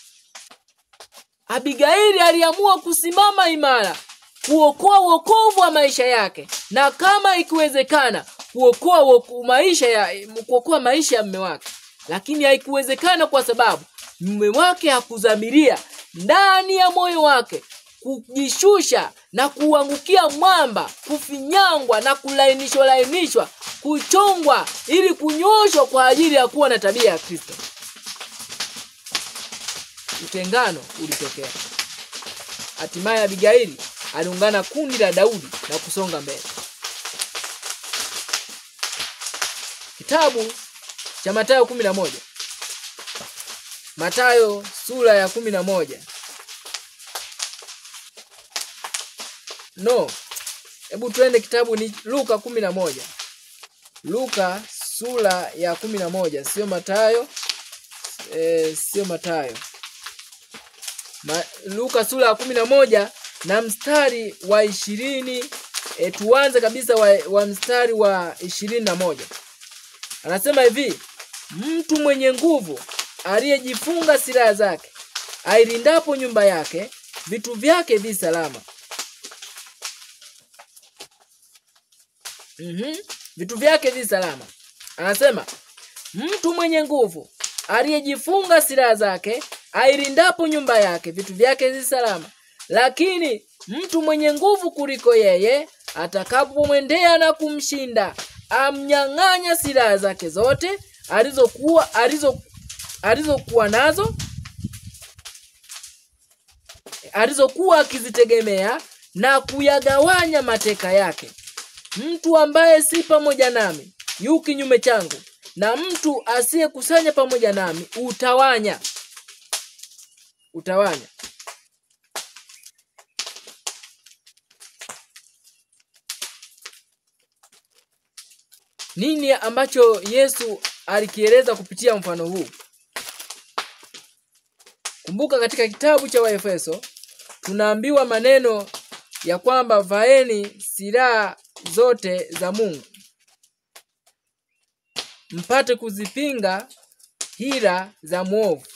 S1: Abigaili aliamua kusimama imara, kuokoa wokovu wa maisha yake, na kama ikiwezekana kuokoa maisha ya mume wake. Lakini haikuwezekana kwa sababu mume wake hakuzamilia ndani ya moyo wake kujishusha na kuangukia mwamba, kufinyangwa na kulainishwa, kuchongwa ili kunyoshwa kwa ajili ya kuwa na tabia ya Kristo. Utengano ulitokea. Hatimaye Abigaili aliungana kundi la Daudi na kusonga mbele. Kitabu cha Mathayo 11. Mathayo sura ya 11. Hebu tuende kitabu ni Luka 11. Luka sura ya 11, sio Mathayo. Luka sura ya 11 na mstari wa 20. Tuanze kabisa wa mstari wa 21. Anasema hivi: mtu mwenye nguvu aliyejifunga silaha zake, ailindapo nyumba yake, vitu vyake vi salama. Vitu vyake vi salama. Anasema mtu mwenye nguvu aliyejifunga silaha zake, ailindapo nyumba yake, vitu vyake vi salama. Lakini mtu mwenye nguvu kuliko yeye atakapomwendea na kumshinda, amnyang'anya silaha zake zote alizokuwa akizitegemea, na kuyagawanya mateka yake. Mtu ambaye si pamoja nami yu kinyume changu, na mtu asiyekusanya pamoja nami utawanya. Nini ambacho Yesu alikieleza kupitia mfano huu? Kumbuka katika kitabu cha Waefeso tunaambiwa maneno ya kwamba vaeni silaha zote za Mungu mpate kuzipinga hila za mwovu.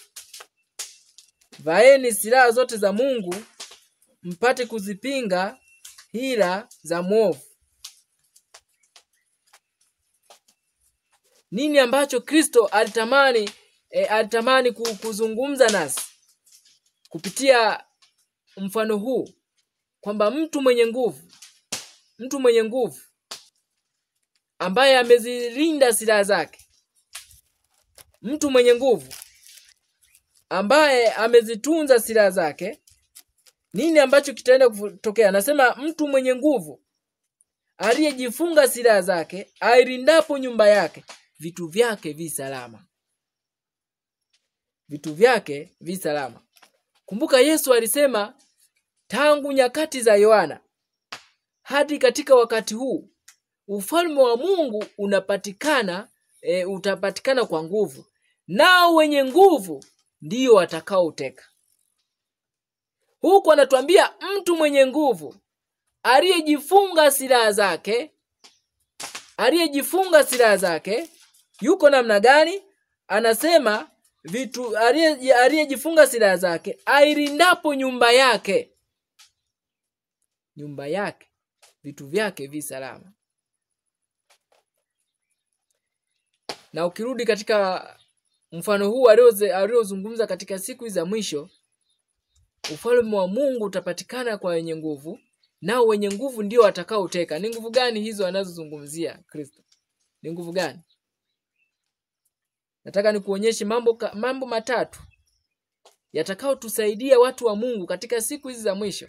S1: Vaeni silaha zote za Mungu mpate kuzipinga hila za mwovu. Nini ambacho Kristo alitamani kuzungumza nasi kupitia mfano huu kwamba mtu mwenye nguvu ambaye amezilinda silaha zake, mtu mwenye nguvu ambaye amezitunza silaha zake, nini ambacho kitaenda kutokea? Anasema mtu mwenye nguvu aliyejifunga silaha zake, ailindapo nyumba yake, vitu vyake vi salama. Vitu vyake vi salama. Kumbuka Yesu alisema tangu nyakati za Yohana hadi katika wakati huu ufalme wa Mungu utapatikana kwa nguvu, nao wenye nguvu ndio watakaouteka. Huko anatuambia mtu mwenye nguvu aliyejifunga silaha zake yuko namna gani? Anasema aliyejifunga silaha zake ailindapo nyumba yake, vitu vyake vi salama. Na ukirudi katika mfano huu aliozungumza katika siku za mwisho, ufalme wa Mungu utapatikana kwa wenye nguvu, nao wenye nguvu ndio watakaoteka. Ni nguvu gani hizo anazozungumzia Kristo? Ni nguvu gani? Nataka nikuonyeshe mambo matatu yatakao tusaidia watu wa Mungu katika siku hizi za mwisho,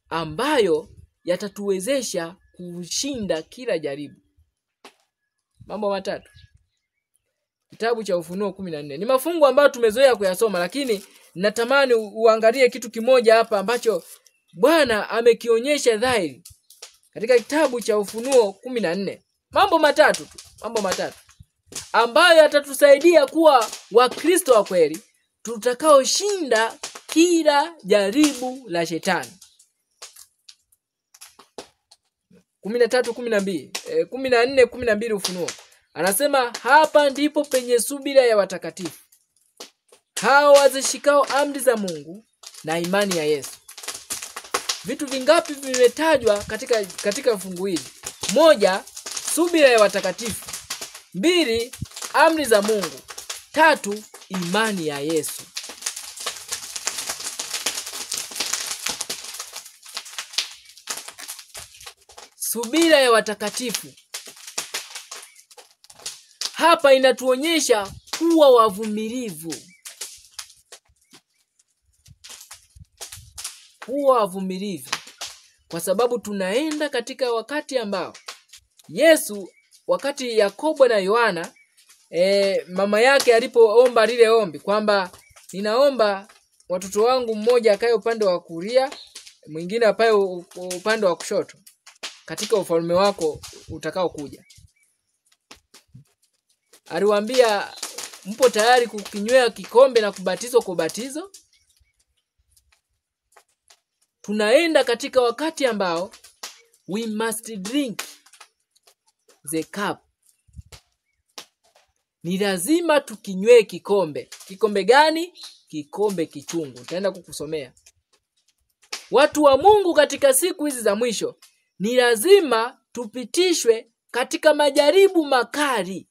S1: ambayo yatatuwezesha kushinda kila jaribu. Mambo matatu. Kitabu cha Ufunuo 14. Ni mafungu ambayo tumezoea kuyasoma, lakini natamani uangalie kitu kimoja hapa ambacho Bwana amekionyesha dhahiri katika kitabu cha Ufunuo 14. Mambo matatu ambayo yatatusaidia kuwa Wakristo wa kweli tutakaoshinda kila jaribu la shetani. 14:12 Ufunuo. Anasema hapa ndipo penye subira ya watakatifu, hao wazishikao amri za Mungu na imani ya Yesu. Vitu vingapi vimetajwa katika fungu hili? 1, subira ya watakatifu. 2, amri za Mungu. 3, imani ya Yesu. Subira ya watakatifu hapa inatuonyesha kuwa wavumilivu. Kwa sababu tunaenda katika wakati ambao wakati Yakobo na Yohana mama yake alipoomba lile ombi kwamba ninaomba watoto wangu mmoja akae upande wa kulia, mwingine akae upande wa kushoto katika ufalme wako utakao kuja. Aliwaambia mpo tayari kukinywea kikombe na kubatizwa kwa ubatizo? Tunaenda katika wakati ambao we must drink the cup. Ni lazima tukinywe kikombe. Kikombe gani? Kikombe kichungu. Nitaenda kukusomea. Watu wa Mungu katika siku hizi za mwisho ni lazima tupitishwe katika majaribu makali.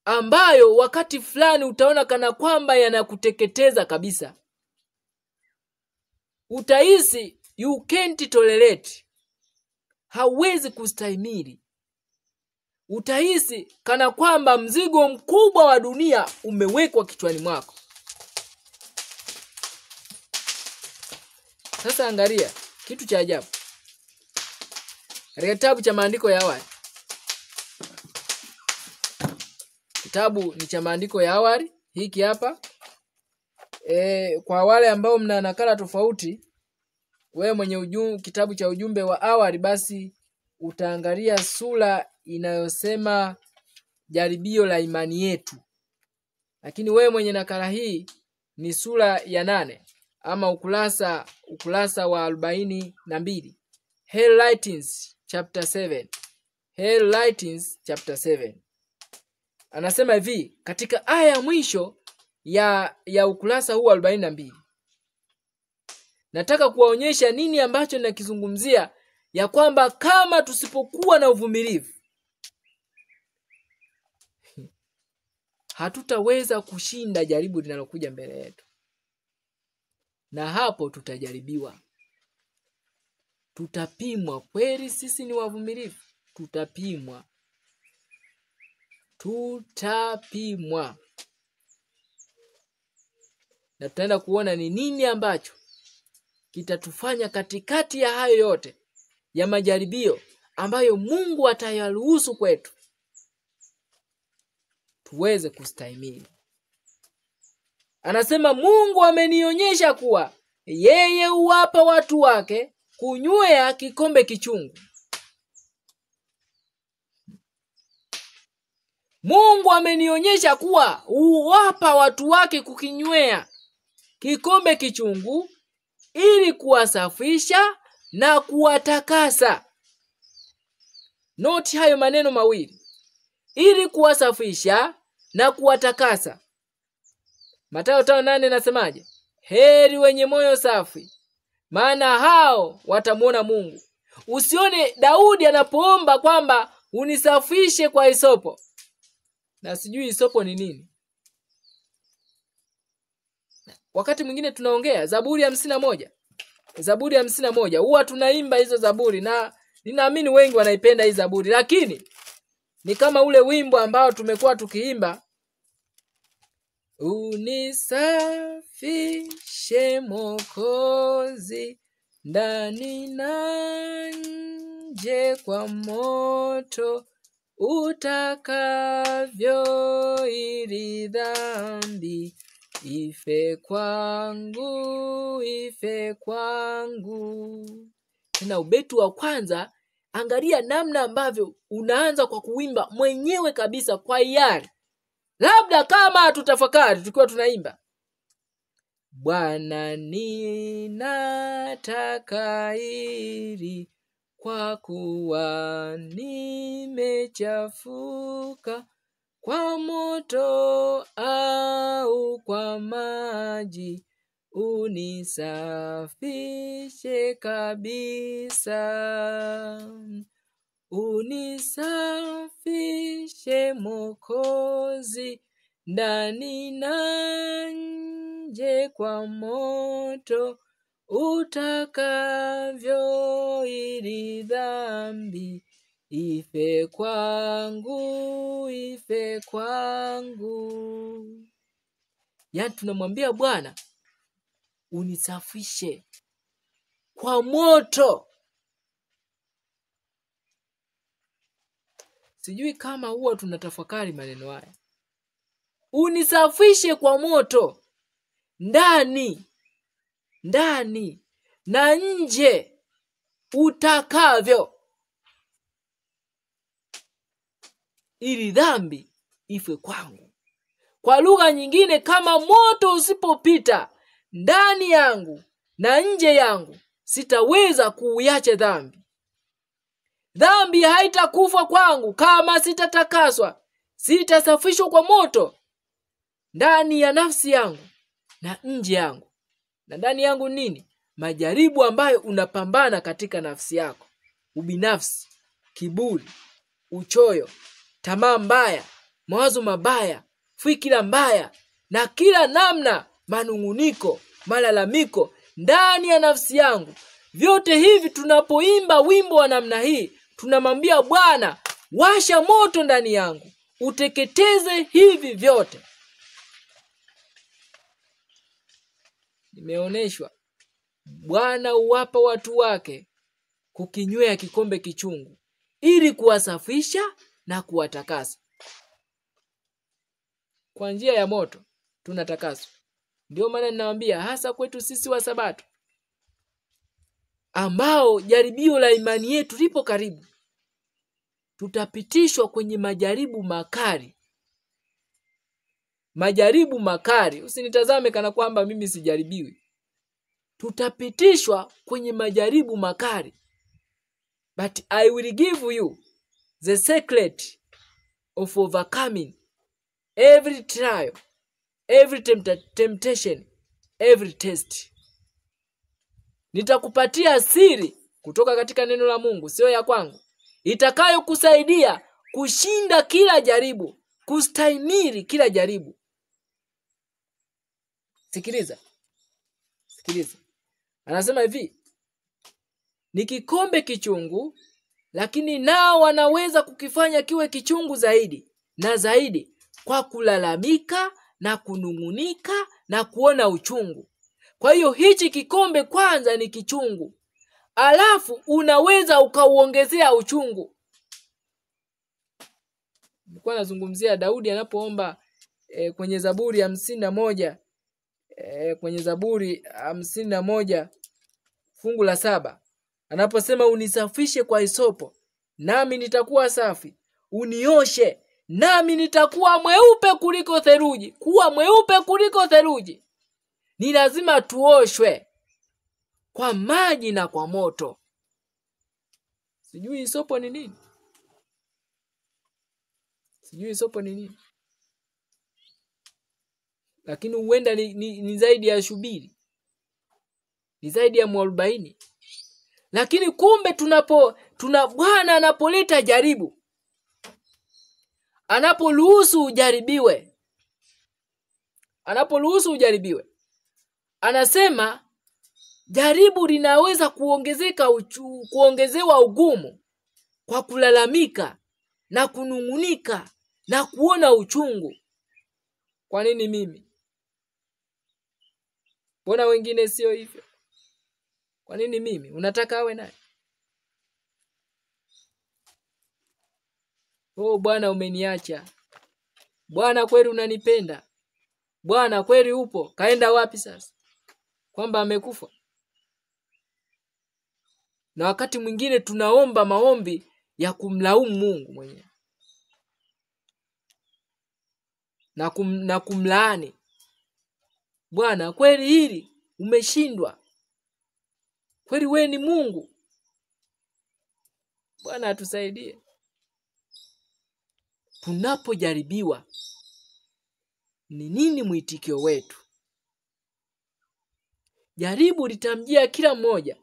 S1: Ambayo wakati fulani utaona kana kwamba yanakuteketeza kabisa. Utahisi you can't tolerate. Hauwezi kustahimili. Utahisi kana kwamba mzigo mkubwa wa dunia umewekwa kichwani mwako. Sasa angalia kitu cha ajabu. Katika kitabu cha maandiko ya awali. Kitabu ni cha maandiko ya awali, hiki hapa. Kwa wale ambao mna nakala tofauti, wewe mwenye kitabu cha ujumbe wa awali, basi utaangalia sura inayosema jaribio la imani yetu. Lakini wewe mwenye nakala hii ni sura ya 8 ama ukurasa wa 42. Herlightings chapter 7. Herlightings chapter 7. Anasema hivi katika aya ya mwisho ya ukurasa huu 42. Nataka kuwaonyesha nini ambacho nakizungumzia, ya kwamba kama tusipokuwa na uvumilivu, hatutaweza kushinda jaribu linalokuja mbele yetu. Na hapo tutajaribiwa. Tutapimwa kweli sisi ni wavumilivu. Tutapimwa. Na tutaenda kuona ni nini ambacho kitatufanya katikati ya hayo yote ya majaribio ambayo Mungu atayaruhusu kwetu tuweze kustahimili. Anasema Mungu amenionyesha kuwa yeye huwapa watu wake kunywea kikombe kichungu. Mungu amenionyesha kuwa huwapa watu wake kukinywea kikombe kichungu ili kuwasafisha na kuwatakasa. Noti hayo maneno mawili. Ili kuwasafisha na kuwatakasa. Mathayo 5:8 nasemaje? Heri wenye moyo safi, maana hao watamuona Mungu. Usione Daudi anapoomba kwamba unisafishe kwa hisopo. Na sijui hisopo ni nini. Wakati mwingine tunaongea Zaburi 51. Zaburi 51 huwa tunaimba hizo zaburi na ninaamini wengi wanaipenda hii zaburi, lakini ni kama ule wimbo ambao tumekuwa tukiimba, unisafishe Mwokozi ndani na nje kwa moto utakavyo, ili dhambi ife kwangu, ife kwangu. Na ubeti wa kwanza, angalia namna ambavyo unaanza kwa kuimba mwenyewe kabisa kwa hiari. Labda kama tutafakari tukiwa tunaimba, Bwana ninataka hili, kwa kuwa nimechafuka kwa moto au kwa maji, unisafishe kabisa. Unisafishe Mwokozi ndani na nje kwa moto utakavyo, ili dhambi ife kwangu, ife kwangu. Yani tunamwambia Bwana unisafishe kwa moto. Sijui kama huwa tunatafakari maneno haya. Unisafishe kwa moto ndani na nje utakavyo, ili dhambi ife kwangu. Kwa lugha nyingine, kama moto usipopita ndani yangu na nje yangu, sitaweza kuiacha dhambi. Dhambi haitakufa kwangu kama sitatakaswa, sitasafishwa kwa moto ndani ya nafsi yangu na nje yangu. Na ndani yangu nini? Majaribu ambayo unapambana katika nafsi yako. Ubinafsi, kiburi, uchoyo, tamaa mbaya, mawazo mabaya, fikira mbaya na kila namna manunguniko, malalamiko ndani ya nafsi yangu. Vyote hivi tunapoimba wimbo wa namna hii, tunamwambia Bwana, washa moto ndani yangu, uteketeze hivi vyote. Nimeoneshwa Bwana huwapa watu wake kukinywea kikombe kichungu ili kuwasafisha na kuwatakasa. Kwa njia ya moto tunatakaswa. Ndio maana ninawaambia hasa kwetu sisi wa Sabato, ambao jaribio la imani yetu lipo karibu, tutapitishwa kwenye majaribu makali. Majaribu makali. Usinitazame kana kwamba mimi sijaribiwi. Tutapitishwa kwenye majaribu makali. But I will give you the secret of overcoming every trial, every temptation, every test. Nitakupatia siri kutoka katika neno la Mungu, sio ya kwangu, itakayo kusaidia kushinda kila jaribu, kustahimili kila jaribu. Sikiliza. Anasema hivi, ni kikombe kichungu, lakini nao wanaweza kukifanya kiwe kichungu zaidi na zaidi kwa kulalamika na kunung'unika na kuona uchungu. Kwa hiyo hichi kikombe kwanza ni kichungu, alafu unaweza ukauongezea uchungu. Nilikuwa nazungumzia Daudi anapoomba kwenye Zaburi 51, kwenye Zaburi 51 fungu la 7. Anaposema unisafishe kwa hisopo nami nitakuwa safi, unioshe nami nitakuwa mweupe kuliko theluji. Kuwa mweupe kuliko theluji ni lazima tuoshwe kwa maji na kwa moto. Sijui hisopo ni nini? Lakini huenda ni zaidi ya shubiri, ni zaidi ya mwarobaini. Lakini kumbe Bwana anapoleta jaribu, anaporuhusu ujaribiwe, anasema jaribu linaweza kuongezewa ugumu kwa kulalamika na kunung'unika na kuona uchungu. Kwa nini mimi? Mbona wengine sio hivyo? Kwa nini mimi? Unataka awe naye? Bwana umeniacha. Bwana kweli unanipenda? Bwana kweli upo? Kaenda wapi sasa? Kwamba amekufa? Na wakati mwingine tunaomba maombi ya kumlaumu Mungu mwenyewe na kumlaani. Bwana kweli hili umeshindwa? Kweli wewe ni Mungu? Bwana atusaidie. Tunapojaribiwa, ni nini mwitikio wetu? Jaribu litamjia kila mmoja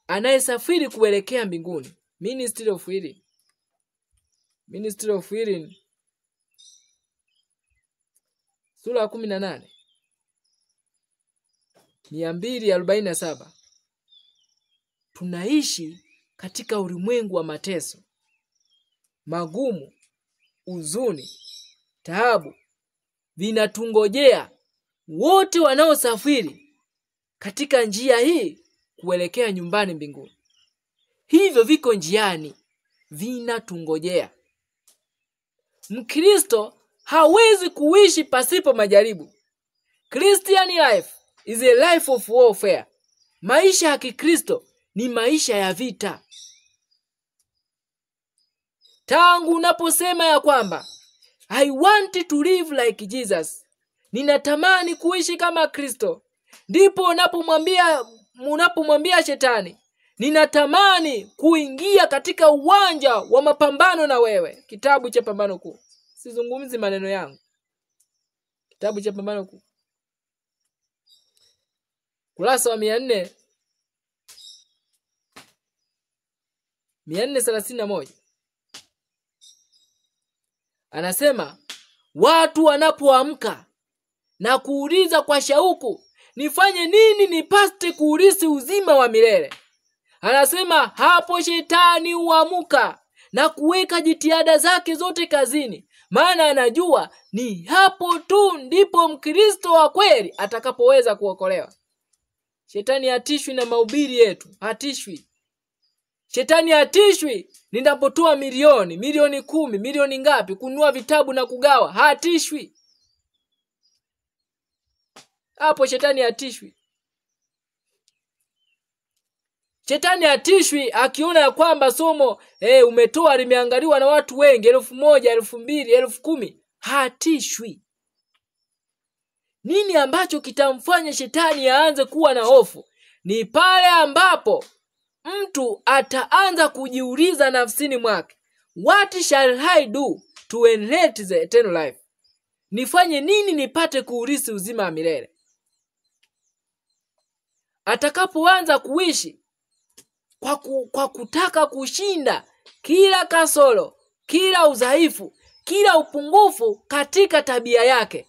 S1: anayesafiri kuelekea mbinguni. Ministry of Healing sura 18 247. Tunaishi katika ulimwengu wa mateso, magumu, huzuni, taabu vinatungojea wote wanaosafiri katika njia hii kuelekea nyumbani mbinguni. Hivyo viko njiani, vinatungojea. Mkristo hawezi kuishi pasipo majaribu. Christian life is a life of warfare. Maisha ya Kikristo ni maisha ya vita. Tangu unaposema ya kwamba I want to live like Jesus, ninatamani kuishi kama Kristo, ndipo unapomwambia shetani, ninatamani kuingia katika uwanja wa mapambano na wewe. Kitabu cha Pambano Kuu. Sizungumzi maneno yangu. Kitabu cha Pambano Kuu, kurasa wa 431. Anasema watu wanapoamka na kuuliza kwa shauku, nifanye nini nipate kuurithi uzima wa milele? Anasema hapo shetani huamuka na kuweka jitihada zake zote kazini, maana anajua ni hapo tu ndipo Mkristo wa kweli atakapoweza kuokolewa. Shetani hatishwi na mahubiri yetu, hatishwi. Shetani hatishwi ninapotoa milioni 10, milioni ngapi kununua vitabu na kugawa, hatishwi. Hapo shetani hatishwi. Shetani hatishwi akiona ya kwamba somo umetoa limeangaliwa na watu wengi 1,000, 2,000, 10,000. Hatishwi. Nini ambacho kitamfanya shetani aanze kuwa na hofu? Ni pale ambapo mtu ataanza kujiuliza nafsini mwake, what shall I do to inherit the eternal life? Nifanye nini nipate kuurithi uzima wa milele? Atakapoanza kuishi kwa kutaka kushinda kila kasoro, kila udhaifu, kila upungufu katika tabia yake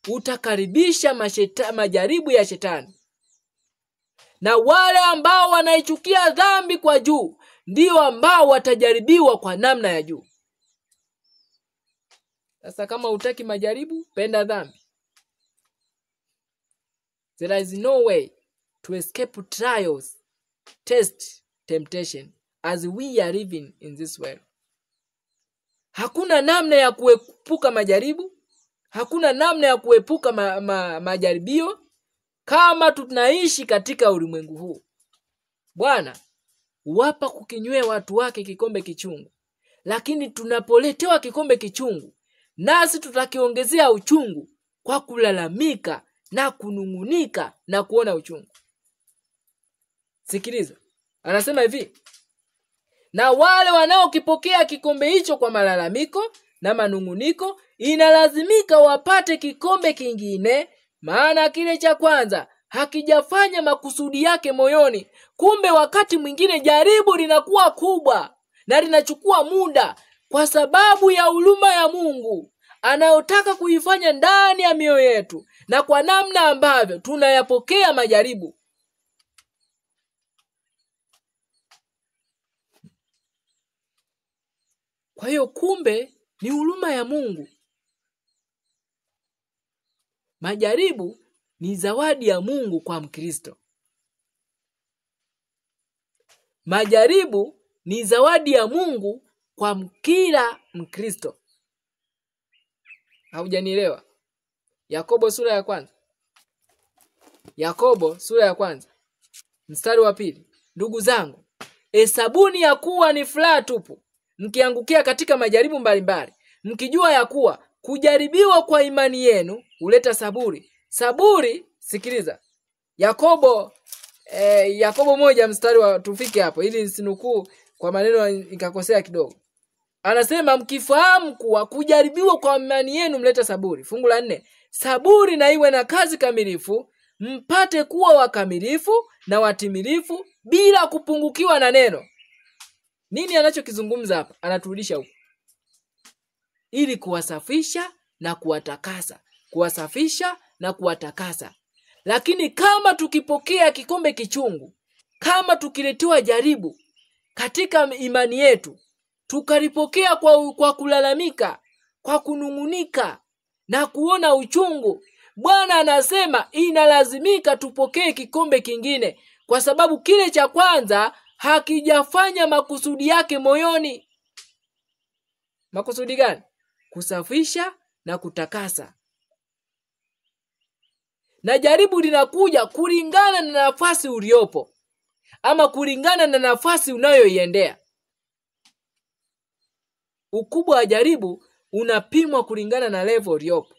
S1: utakaribisha majaribu ya shetani. Na wale ambao wanaichukia dhambi kwa juu ndio ambao watajaribiwa kwa namna ya juu. Sasa kama hutaki majaribu, penda dhambi. There is no way to escape trials, test, temptation as we are living in this world. Hakuna namna ya kuepuka majaribu, hakuna namna ya kuepuka majaribio kama tunaishi katika ulimwengu huu. Bwana huwapa kukinywea watu wake kikombe kichungu, lakini tunapoletewa kikombe kichungu, nasi tutakiongezea uchungu kwa kulalamika na kunungunika na kuona uchungu. Sikiliza, anasema hivi: na wale wanaokipokea kikombe hicho kwa malalamiko na manunguniko, inalazimika wapate kikombe kingine, maana kile cha kwanza hakijafanya makusudi yake moyoni. Kumbe wakati mwingine jaribu linakuwa kubwa na linachukua muda kwa sababu ya huruma ya Mungu anayotaka kuifanya ndani ya mioyo yetu na kwa namna ambavyo tunayapokea majaribu. Kwa hiyo kumbe ni huruma ya Mungu. Majaribu ni zawadi ya Mungu kwa Mkristo. Majaribu ni zawadi ya Mungu kwa kila Mkristo. Haujanielewa? Yakobo sura ya kwanza. Yakobo sura ya kwanza mstari wa 2. Ndugu zangu, hesabuni ya kuwa ni furaha tupu mkiangukia katika majaribu mbalimbali, mkijua ya kuwa kujaribiwa kwa imani yenu huleta saburi. Saburi, sikiliza. Yakobo 1 mstari wa, tufike hapo ili nisinukuu kwa maneno nikakosea kidogo. Anasema mkifahamu kuwa kujaribiwa kwa imani yenu mleta saburi. Fungu la 4. Saburi na iwe na kazi kamilifu, mpate kuwa wakamilifu na watimilifu bila kupungukiwa na neno. Nini anachokizungumza hapa? Anaturudisha huko. Ili kuwasafisha na kuwatakasa. Kuwasafisha na kuwatakasa. Lakini kama tukipokea kikombe kichungu, kama tukiletewa jaribu katika imani yetu, tukalipokea kwa kulalamika, kwa kunungunika na kuona uchungu, Bwana anasema inalazimika tupokee kikombe kingine, kwa sababu kile cha kwanza hakijafanya makusudi yake moyoni. Makusudi gani? Kusafisha na kutakasa. Na jaribu linakuja kulingana na nafasi uliopo, ama kulingana na nafasi unayoiendea. Ukubwa wa jaribu unapimwa kulingana na level uliopo.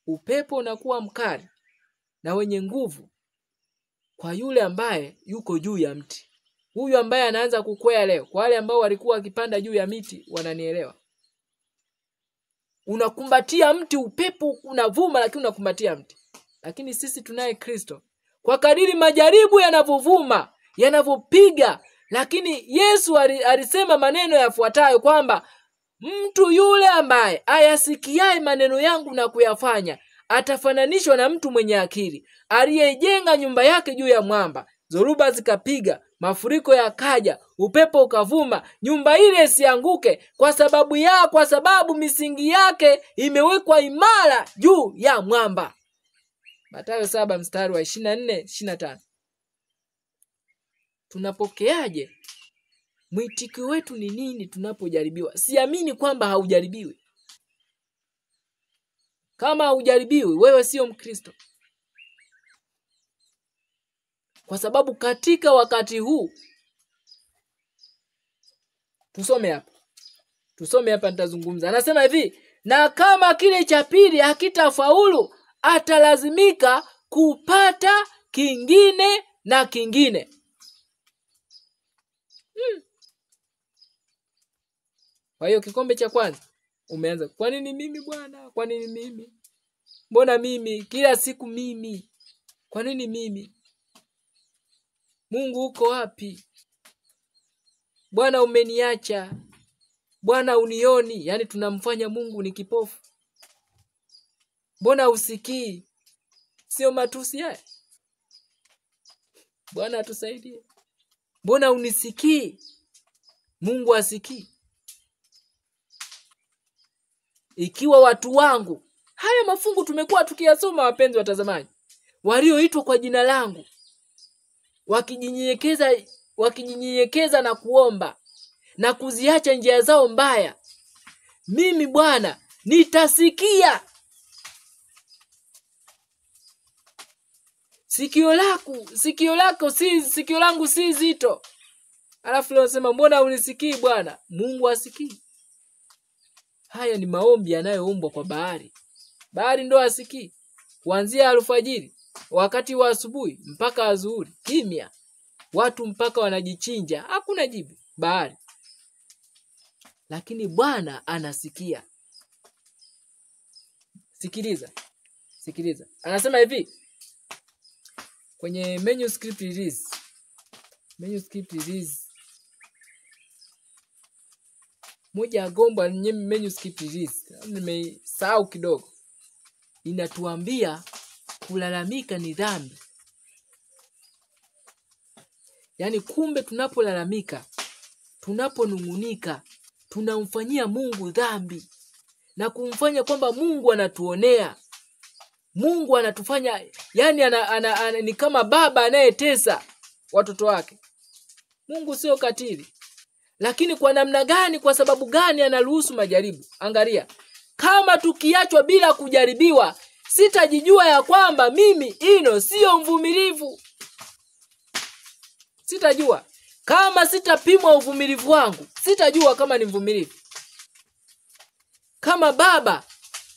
S1: Upepo unakuwa mkali na wenye nguvu kwa yule ambaye yuko juu ya mti. Huyu ambaye anaanza kukwea leo, kwa wale ambao walikuwa wakipanda juu ya miti wananielewa. Unakumbatia mti, upepo unavuma lakini unakumbatia mti. Lakini sisi tunaye Kristo. Kwa kadiri majaribu yanavovuma, yanavopiga, lakini Yesu alisema maneno yafuatayo kwamba mtu yule ambaye ayasikiaye maneno yangu na kuyafanya atafananishwa na mtu mwenye akili aliyejenga nyumba yake juu ya mwamba. Zoruba zikapiga, mafuriko yakaja, upepo ukavuma, nyumba ile isianguke kwa sababu misingi yake imewekwa imara juu ya mwamba. Mathayo 7 mstari wa 24-25. Tunapokeaje? Mwitikio wetu ni nini tunapojaribiwa? Siamini kwamba haujaribiwi. Kama haujaribiwi, wewe sio Mkristo. Kwa sababu katika wakati huu, tusome hapa nitazungumza. Anasema hivi, na kama kile cha pili hakitafaulu, atalazimika kupata kingine na kingine. Kwa hiyo kikombe cha kwanza umeanza, kwa nini mimi Bwana? Kwa nini mimi? Mbona mimi? Kila siku mimi. Kwa nini mimi? Mungu uko wapi? Bwana umeniacha. Bwana unioni, yani tunamfanya Mungu ni kipofu. Mbona usikii? Sio matusi haya? Bwana atusaidie. Mbona unisikii? Mungu asikii. Ikiwa watu wangu, haya mafungu tumekuwa tukiyasoma wapenzi watazamaji, walioitwa kwa jina langu, wakijinyenyekeza na kuomba na kuziacha njia zao mbaya, mimi Bwana nitasikia. Sikio langu si zito. Alafu leo sema mbona unisikii Bwana? Mungu asikii. Haya ni maombi yanayoombwa kwa bahari. Bahari ndo asikii. Kuanzia alfajiri, wakati wa asubuhi mpaka adhuhuri, kimya. Watu mpaka wanajichinja, hakuna jibu. Bahari. Lakini Bwana anasikia. Sikiliza. Anasema hivi kwenye manuscript release. Moja ya gombo nye manuscript release, nimesahau kidogo, inatuambia kulalamika ni dhambi. Yani kumbe tunapolalamika, tunaponungunika, tunamfanyia Mungu dhambi na kumfanya kwamba Mungu anatuonea. Mungu anatufanya, yani ni kama baba anayetesa watoto wake. Mungu sio katili. Lakini kwa namna gani, kwa sababu gani anaruhusu majaribu? Angalia, kama tukiachwa bila kujaribiwa, sitajijua ya kwamba mimi sio mvumilivu. Sitajua. Kama sitapimwa uvumilivu wangu, sitajua kama ni mvumilivu. Kama baba,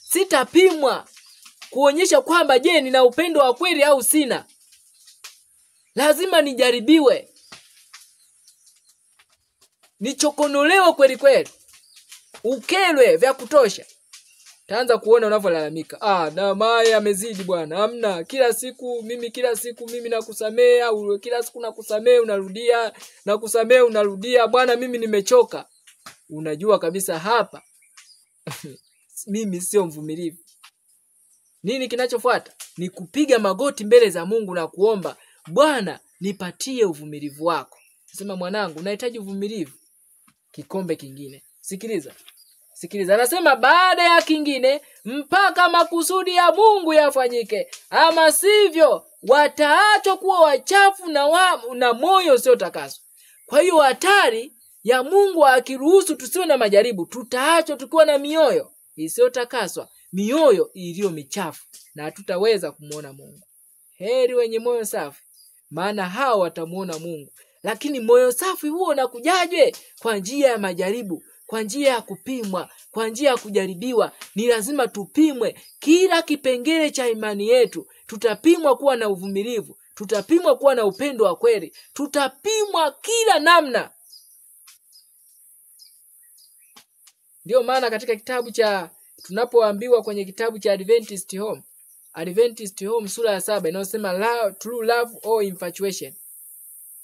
S1: sitapimwa kuonyesha kwamba je, nina upendo wa kweli au sina. Lazima nijaribiwe. Nichokonolewe kweli kweli. Ukelwe vya kutosha. Taanza kuona unavyolalamika. Na maya amezidi Bwana. Hamna, kila siku mimi nakusamea, au kila siku nakusamea unarudia, nakusamea unarudia. Bwana mimi nimechoka. Unajua kabisa hapa mimi sio mvumilivu. Nini kinachofuata? Ni kupiga magoti mbele za Mungu na kuomba, Bwana nipatie uvumilivu wako. Sema mwanangu, unahitaji uvumilivu. Kikombe kingine. Sikiliza. Anasema baada ya kingine mpaka makusudi ya Mungu yafanyike. Ama sivyo wataachwa kuwa wachafu na moyo usiotakaswa. Kwa hiyo hatari ya Mungu akiruhusu tusiwe na majaribu, tutaachwa tukiwa na mioyo isiyotakaswa, mioyo iliyo michafu, na hatutaweza kumuona Mungu. Heri wenye moyo safi, maana hao watamuona Mungu. Lakini moyo safi huo unakujaje? Kwa njia ya majaribu, kwa njia ya kupimwa, kwa njia ya kujaribiwa. Ni lazima tupimwe kila kipengele cha imani yetu. Tutapimwa kuwa na uvumilivu, tutapimwa kuwa na upendo wa kweli, tutapimwa kila namna. Ndio maana katika kitabu cha, tunapoambiwa kwenye kitabu cha Adventist Home sura ya 7 inayosema true love or infatuation,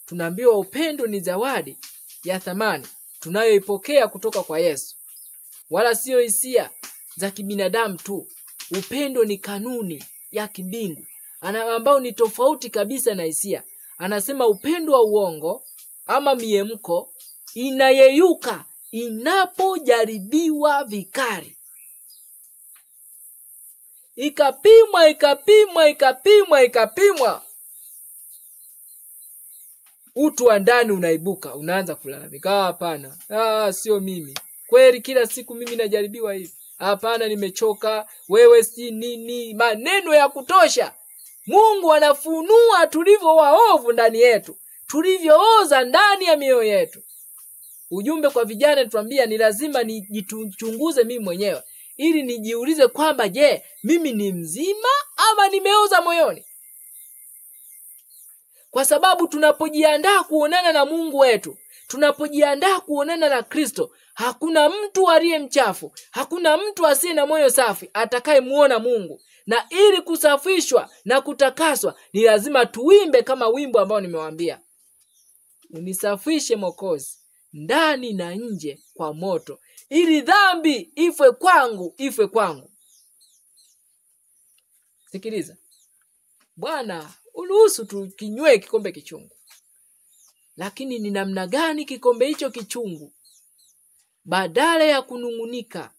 S1: tunaambiwa upendo ni zawadi ya thamani tunayoipokea kutoka kwa Yesu, wala sio hisia za kibinadamu tu. Upendo ni kanuni ya kimbingu ambao ni tofauti kabisa na hisia. Anasema upendo wa uongo ama miemko inayeyuka inapojaribiwa vikali. Ikapimwa. Utu wa ndani unaibuka, unaanza kulalamika. Hapana, sio mimi. Kweli kila siku mimi najaribiwa hivi. Hapana, nimechoka. Wewe si nini? Maneno ya kutosha. Mungu anafunua tulivyo waovu ndani yetu, tulivyooza ndani ya mioyo yetu. Ujumbe kwa vijana tuambia ni lazima nijichunguze mimi mwenyewe, ili nijiulize kwamba je, mimi ni mzima ama nimeoza moyoni? Kwa sababu tunapojiandaa kuonana na Mungu wetu, tunapojiandaa kuonana na Kristo, hakuna mtu aliye mchafu, hakuna mtu asiye na moyo safi atakayemuona Mungu. Na ili kusafishwa na kutakaswa, ni lazima tuimbe kama wimbo ambao nimewaambia. Unisafishe Mwokozi ndani na nje kwa moto, ili dhambi ife kwangu. Sikiliza, Bwana uruhusu tukinywe kikombe kichungu, lakini ni namna gani kikombe hicho kichungu? Badala ya kunungunika,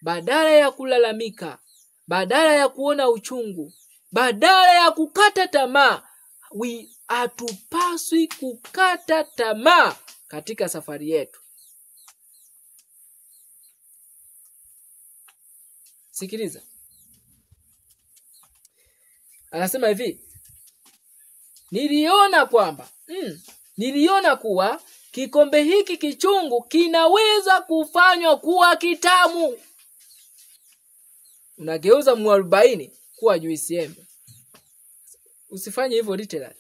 S1: badala ya kulalamika, badala ya kuona uchungu, badala ya kukata tamaa, hatupaswi kukata tamaa katika safari yetu. Sikiliza, anasema hivi, niliona kuwa kikombe hiki kichungu kinaweza kufanywa kuwa kitamu. Unageuza mwarobaini kuwa juisi embe. Usifanye hivyo literally.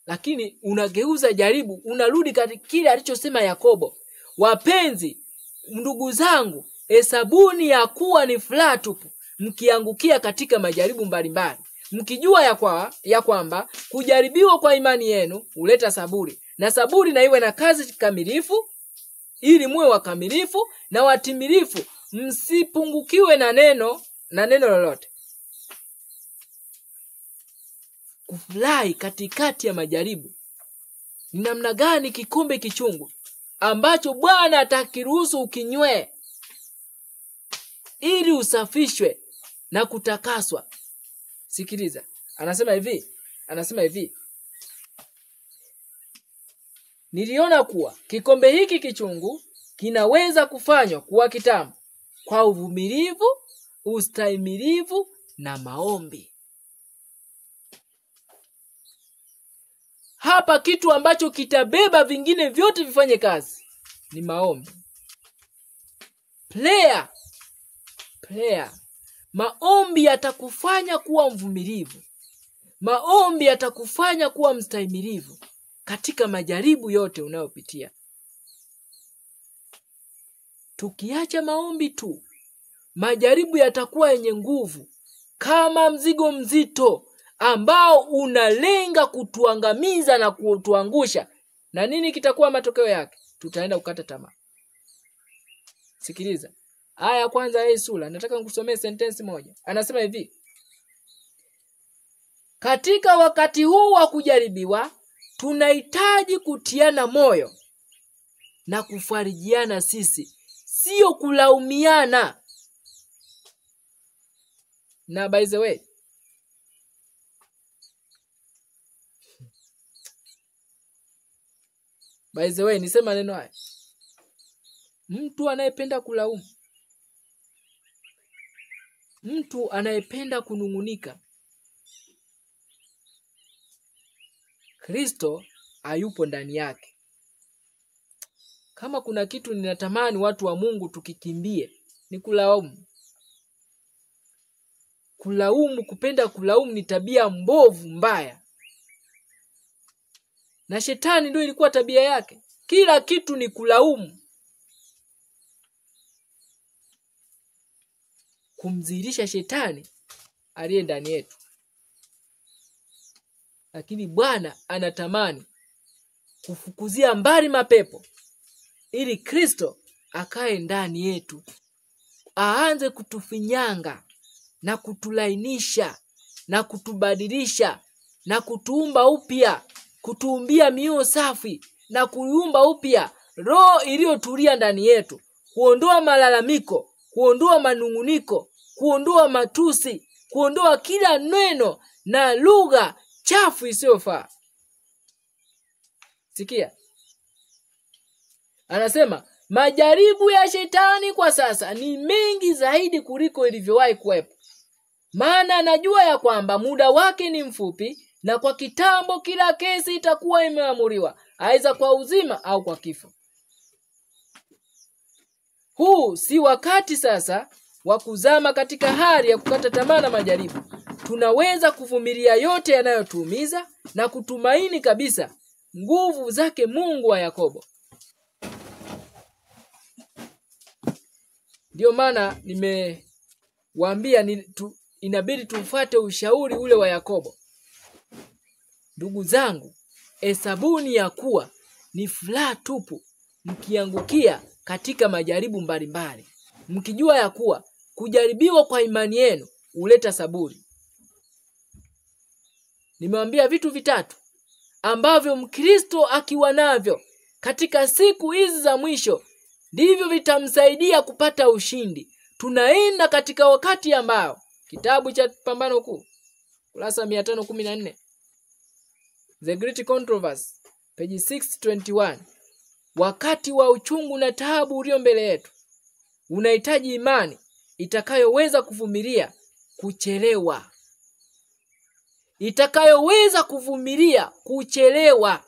S1: Lakini unageuza jaribu, unarudi katika kile alichosema Yakobo. Wapenzi, ndugu zangu, hesabuni ya kuwa ni furaha tupu mkiangukia katika majaribu mbalimbali, mkijua ya kwamba kujaribiwa kwa imani yenu huleta saburi, na saburi na iwe na kazi kamilifu, ili muwe wakamilifu na watimilifu, msipungukiwe na neno lolote. Kufurahi katikati ya majaribu. Ni namna gani kikombe kichungu ambacho Bwana atakiruhusu ukinywe ili usafishwe na kutakaswa. Sikiliza, anasema hivi, niliona kuwa kikombe hiki kichungu kinaweza kufanywa kuwa kitamu kwa uvumilivu, ustahimilivu na maombi. Hapa kitu ambacho kitabeba vingine vyote vifanye kazi ni maombi. Prayer. Maombi yatakufanya kuwa mvumilivu. Maombi yatakufanya kuwa mstahimilivu katika majaribu yote unayopitia. Tukiacha maombi tu, majaribu yatakuwa yenye nguvu kama mzigo mzito ambao unalenga kutuangamiza na kutuangusha. Na nini kitakuwa matokeo yake? Tutaenda kukata tamaa. Sikiliza, aya ya kwanza ya sura, nataka nikusomee sentensi moja. Anasema hivi, katika wakati huu wa kujaribiwa, tunahitaji kutiana moyo na kufarijiana sisi, sio kulaumiana. Na by the way, nisema neno haya. Mtu anayependa kulaumu, mtu anayependa kunungunika, Kristo hayupo ndani yake. Kama kuna kitu ninatamani watu wa Mungu tukikimbie, ni kulaumu. Kupenda kulaumu ni tabia mbovu mbaya. Na shetani ndio ilikuwa tabia yake. Kila kitu ni kulaumu. Kumdhihirisha shetani aliye ndani yetu. Lakini Bwana anatamani kufukuzia mbali mapepo ili Kristo akae ndani yetu. Aanze kutufinyanga na kutulainisha na kutubadilisha na kutuumba upya, kutuumbia mioyo safi na kuiumba upya roho iliyotulia ndani yetu, kuondoa malalamiko, kuondoa manunguniko, kuondoa matusi, kuondoa kila neno na lugha chafu isiyofaa. Sikia, anasema majaribu ya shetani kwa sasa ni mengi zaidi kuliko ilivyowahi kuwepo. Maana anajua ya kwamba muda wake ni mfupi, na kwa kitambo kila kesi itakuwa imeamuriwa, aidha kwa uzima au kwa kifo. Huu si wakati sasa wa kuzama katika hali ya kukata tamaa na majaribu. Tunaweza kuvumilia yote yanayotuumiza na kutumaini kabisa nguvu zake Mungu wa Yakobo. Ndio maana nimewaambia inabidi tufuate ushauri ule wa Yakobo. Ndugu zangu, hesabuni ya kuwa ni furaha tupu mkiangukia katika majaribu mbalimbali, mkijua ya kuwa kujaribiwa kwa imani yenu huleta saburi. Nimewaambia vitu vitatu ambavyo Mkristo akiwa navyo katika siku hizi za mwisho ndivyo vitamsaidia kupata ushindi. Tunaenda katika wakati ambao, kitabu cha Pambano Kuu kurasa 514, The Great Controversy, page 621, wakati wa uchungu na taabu ulio mbele yetu unahitaji imani itakayoweza kuvumilia kuchelewa. Itakayoweza kuvumilia kuchelewa.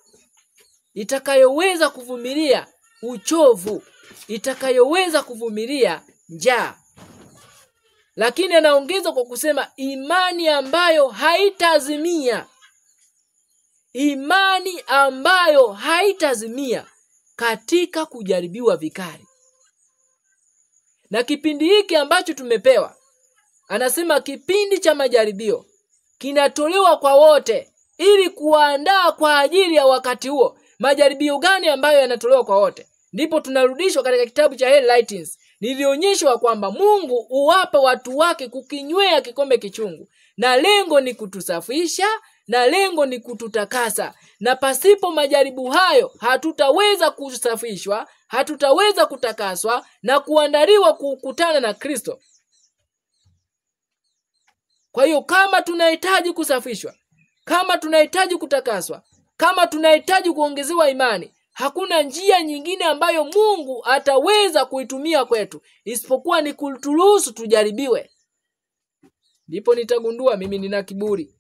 S1: Itakayoweza kuvumilia uchovu. Itakayoweza kuvumilia njaa. Lakini anaongeza kwa kusema imani ambayo haitazimia. Imani ambayo haitazimia katika kujaribiwa vikali. Na kipindi hiki ambacho tumepewa, anasema kipindi cha majaribio kinatolewa kwa wote ili kuandaa kwa ajili ya wakati huo. Majaribio gani ambayo yanatolewa kwa wote? Ndipo tunarudishwa katika kitabu cha Hell Lightings. Nilionyeshwa kwamba Mungu huwapa watu wake kukinywea kikombe kichungu, na lengo ni kutusafisha, na lengo ni kututakasa. Na pasipo majaribu hayo hatutaweza kusafishwa, hatutaweza kutakaswa na kuandaliwa kukutana na Kristo. Kwa hiyo kama tunahitaji kusafishwa, kama tunahitaji kutakaswa, kama tunahitaji kuongezewa imani, hakuna njia nyingine ambayo Mungu ataweza kuitumia kwetu isipokuwa ni kuturuhusu tujaribiwe. Ndipo nitagundua mimi nina kiburi.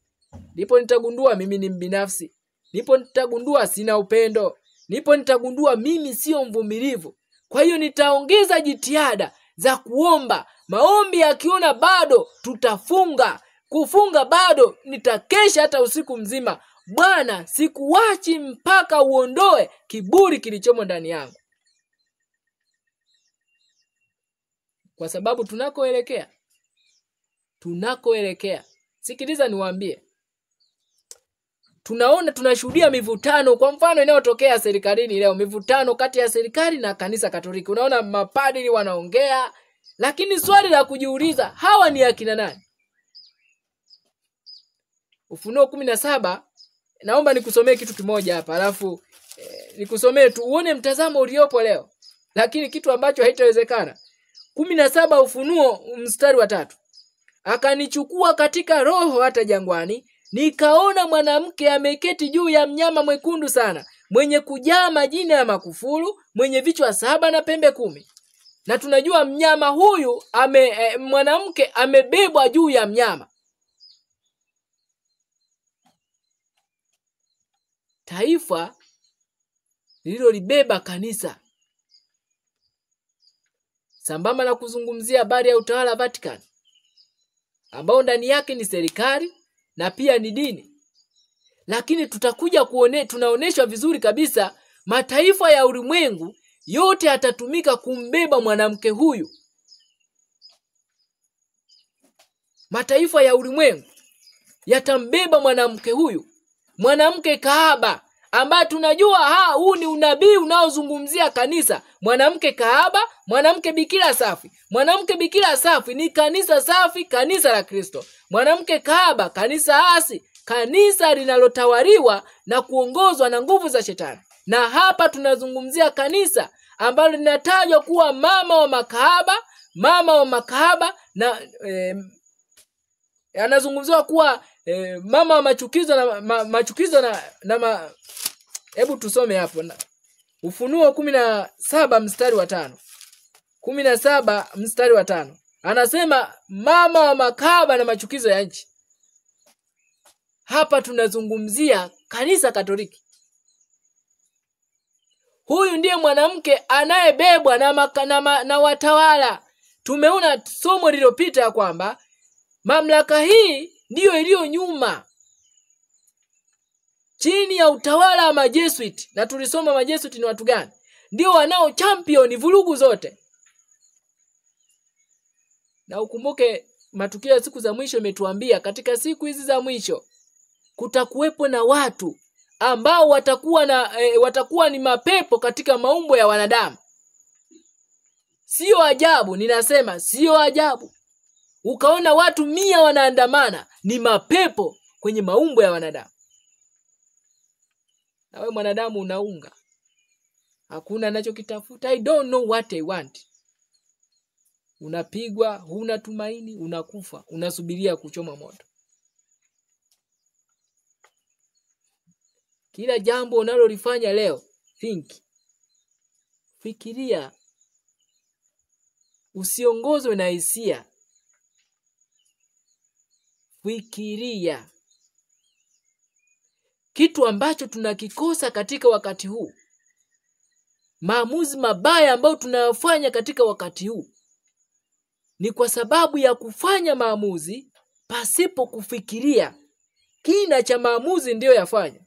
S1: Ndipo nitagundua mimi ni mbinafsi. Ndipo nitagundua sina upendo. Ndipo nitagundua mimi sio mvumilivu. Kwa hiyo nitaongeza jitihada za kuomba. Maombi yakiona bado tutafunga. Kufunga bado nitakesha hata usiku mzima. Bwana, sikuachi mpaka uondoe kiburi kilichomo ndani yangu. Kwa sababu tunakoelekea. Sikiliza niwaambie. Tunashuhudia mivutano, kwa mfano inayotokea serikalini leo, mivutano kati ya serikali na kanisa Katoliki. Unaona mapadri wanaongea, lakini swali la kujiuliza, hawa ni akina nani? Ufunuo 17, naomba nikusomee kitu kimoja hapa, alafu nikusomee tu uone mtazamo uliopo leo. Lakini kitu ambacho haitawezekana. 17 Ufunuo mstari wa 3. Akanichukua katika roho hata jangwani, nikaona mwanamke ameketi juu ya mnyama mwekundu sana, mwenye kujaa majina ya makufuru, mwenye vichwa 7 na pembe 10. Na tunajua mnyama huyu mwanamke amebebwa juu ya mnyama. Taifa lililolibeba kanisa. Sambamba na kuzungumzia habari ya utawala wa Vatican, ambao ndani yake ni serikali na pia ni dini. Lakini tunaoneshwa vizuri kabisa mataifa ya ulimwengu yote yatatumika kumbeba mwanamke huyu. Mataifa ya ulimwengu yatambeba mwanamke huyu. Mwanamke kahaba ambaye tunajua huu ni unabii unaozungumzia kanisa. Mwanamke kahaba, mwanamke bikira safi. Mwanamke bikira safi ni kanisa safi, kanisa la Kristo. Mwanamke kahaba, kanisa asi, kanisa linalotawaliwa na kuongozwa na nguvu za shetani. Na hapa tunazungumzia kanisa ambalo linatajwa kuwa mama wa makahaba na anazungumziwa kuwa mama wa machukizo na hebu tusome hapo. Ufunuo 17 mstari wa 5. 17 mstari wa 5. Anasema mama wa makahaba na machukizo ya nchi. Hapa tunazungumzia kanisa Katoliki. Huyu ndiye mwanamke anayebebwa na watawala. Tumeona somo lililopita ya kwamba mamlaka hii ndiyo iliyo nyuma, chini ya utawala wa Majesuit. Na tulisoma Majesuit ni watu gani? Ndio wanao champion vurugu zote. Na ukumbuke matukio ya siku za mwisho imetuambia katika siku hizi za mwisho kutakuwepo na watu ambao watakuwa ni mapepo katika maumbo ya wanadamu. Sio ajabu, ninasema sio ajabu ukaona watu 100 wanaandamana, ni mapepo kwenye maumbo ya wanadamu. Na wewe mwanadamu unaunga, hakuna anachokitafuta. I don't know what I want. Unapigwa, huna tumaini, unakufa, unasubiria kuchoma moto. Kila jambo unalolifanya leo, fikiria. Usiongozwe na hisia. Fikiria. Kitu ambacho tunakikosa katika wakati huu, maamuzi mabaya ambayo tunayofanya katika wakati huu, ni kwa sababu ya kufanya maamuzi pasipo kufikiria kina cha maamuzi ndiyo yafanya.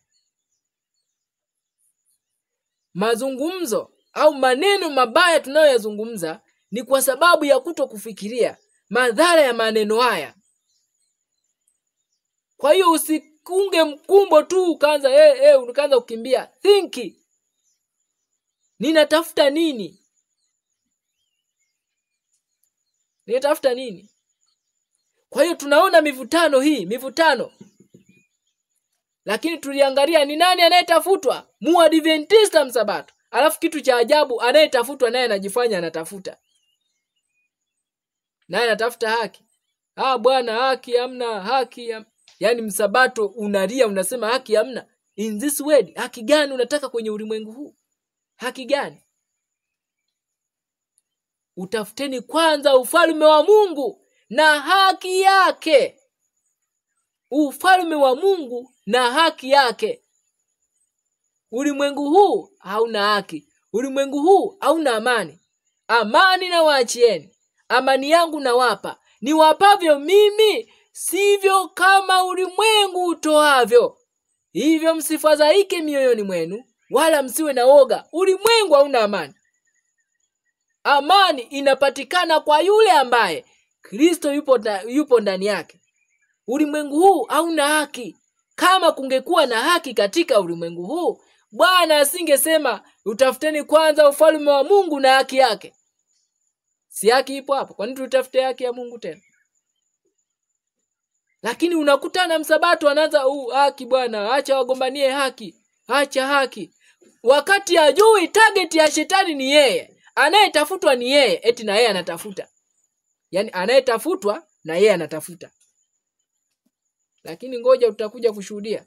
S1: Mazungumzo au maneno mabaya tunayoyazungumza ni kwa sababu ya kutokufikiria madhara ya maneno haya. Kwa hiyo usikunge mkumbo tu ukaanza kukimbia. Think. Ninatafuta nini? Ninatafuta nini? Kwa hiyo tunaona mivutano. Lakini tuliangalia ni nani anayetafutwa? Muadventista msabato. Alafu kitu cha ajabu, anayetafutwa naye anajifanya anatafuta. Naye anatafuta haki. Bwana, haki hamna, haki hamna. Yaani msabato unalia, unasema haki hamna. In this world, haki gani unataka kwenye ulimwengu huu? Haki gani? Utafuteni kwanza ufalme wa Mungu na haki yake. Ufalme wa Mungu na haki yake. Ulimwengu huu hauna haki. Ulimwengu huu hauna amani. Amani na waachieni, amani yangu nawapa. Niwapavyo mimi, sivyo kama ulimwengu utoavyo. Hivyo msifadhaike mioyoni mwenu, wala msiwe na woga. Ulimwengu hauna amani. Amani inapatikana kwa yule ambaye Kristo yupo ndani yake. Ulimwengu huu hauna haki. Kama kungekuwa na haki katika ulimwengu huu, Bwana asingesema utafuteni kwanza ufalme wa Mungu na haki yake. Si haki ipo hapo? Kwa nini tutafute haki ya Mungu tena? Lakini unakutana msabato anaanza haki bwana, acha wagombanie haki, acha haki. Wakati hajui target ya shetani ni yeye. Anayetafutwa ni yeye, eti na yeye anatafuta. Yaani anayetafutwa na yeye anatafuta. Lakini ngoja utakuja kushuhudia.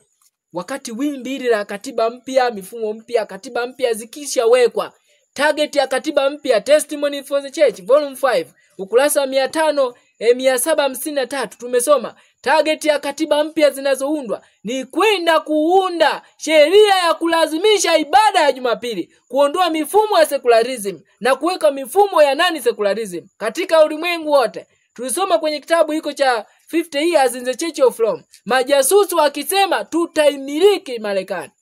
S1: Wakati wimbi hili la katiba mpya, mifumo mpya, katiba mpya zikishawekwa, target ya katiba mpya, Testimony for the Church volume 5, ukurasa 753 tumesoma target ya katiba mpya zinazoundwa ni kwenda kuunda sheria ya kulazimisha ibada ya Jumapili, kuondoa mifumo ya secularism na kuweka mifumo ya nani secularism katika ulimwengu wote. Tulisoma kwenye kitabu hiko cha 50 Years in the Church of Rome, majasusi wakisema tutaimiliki Marekani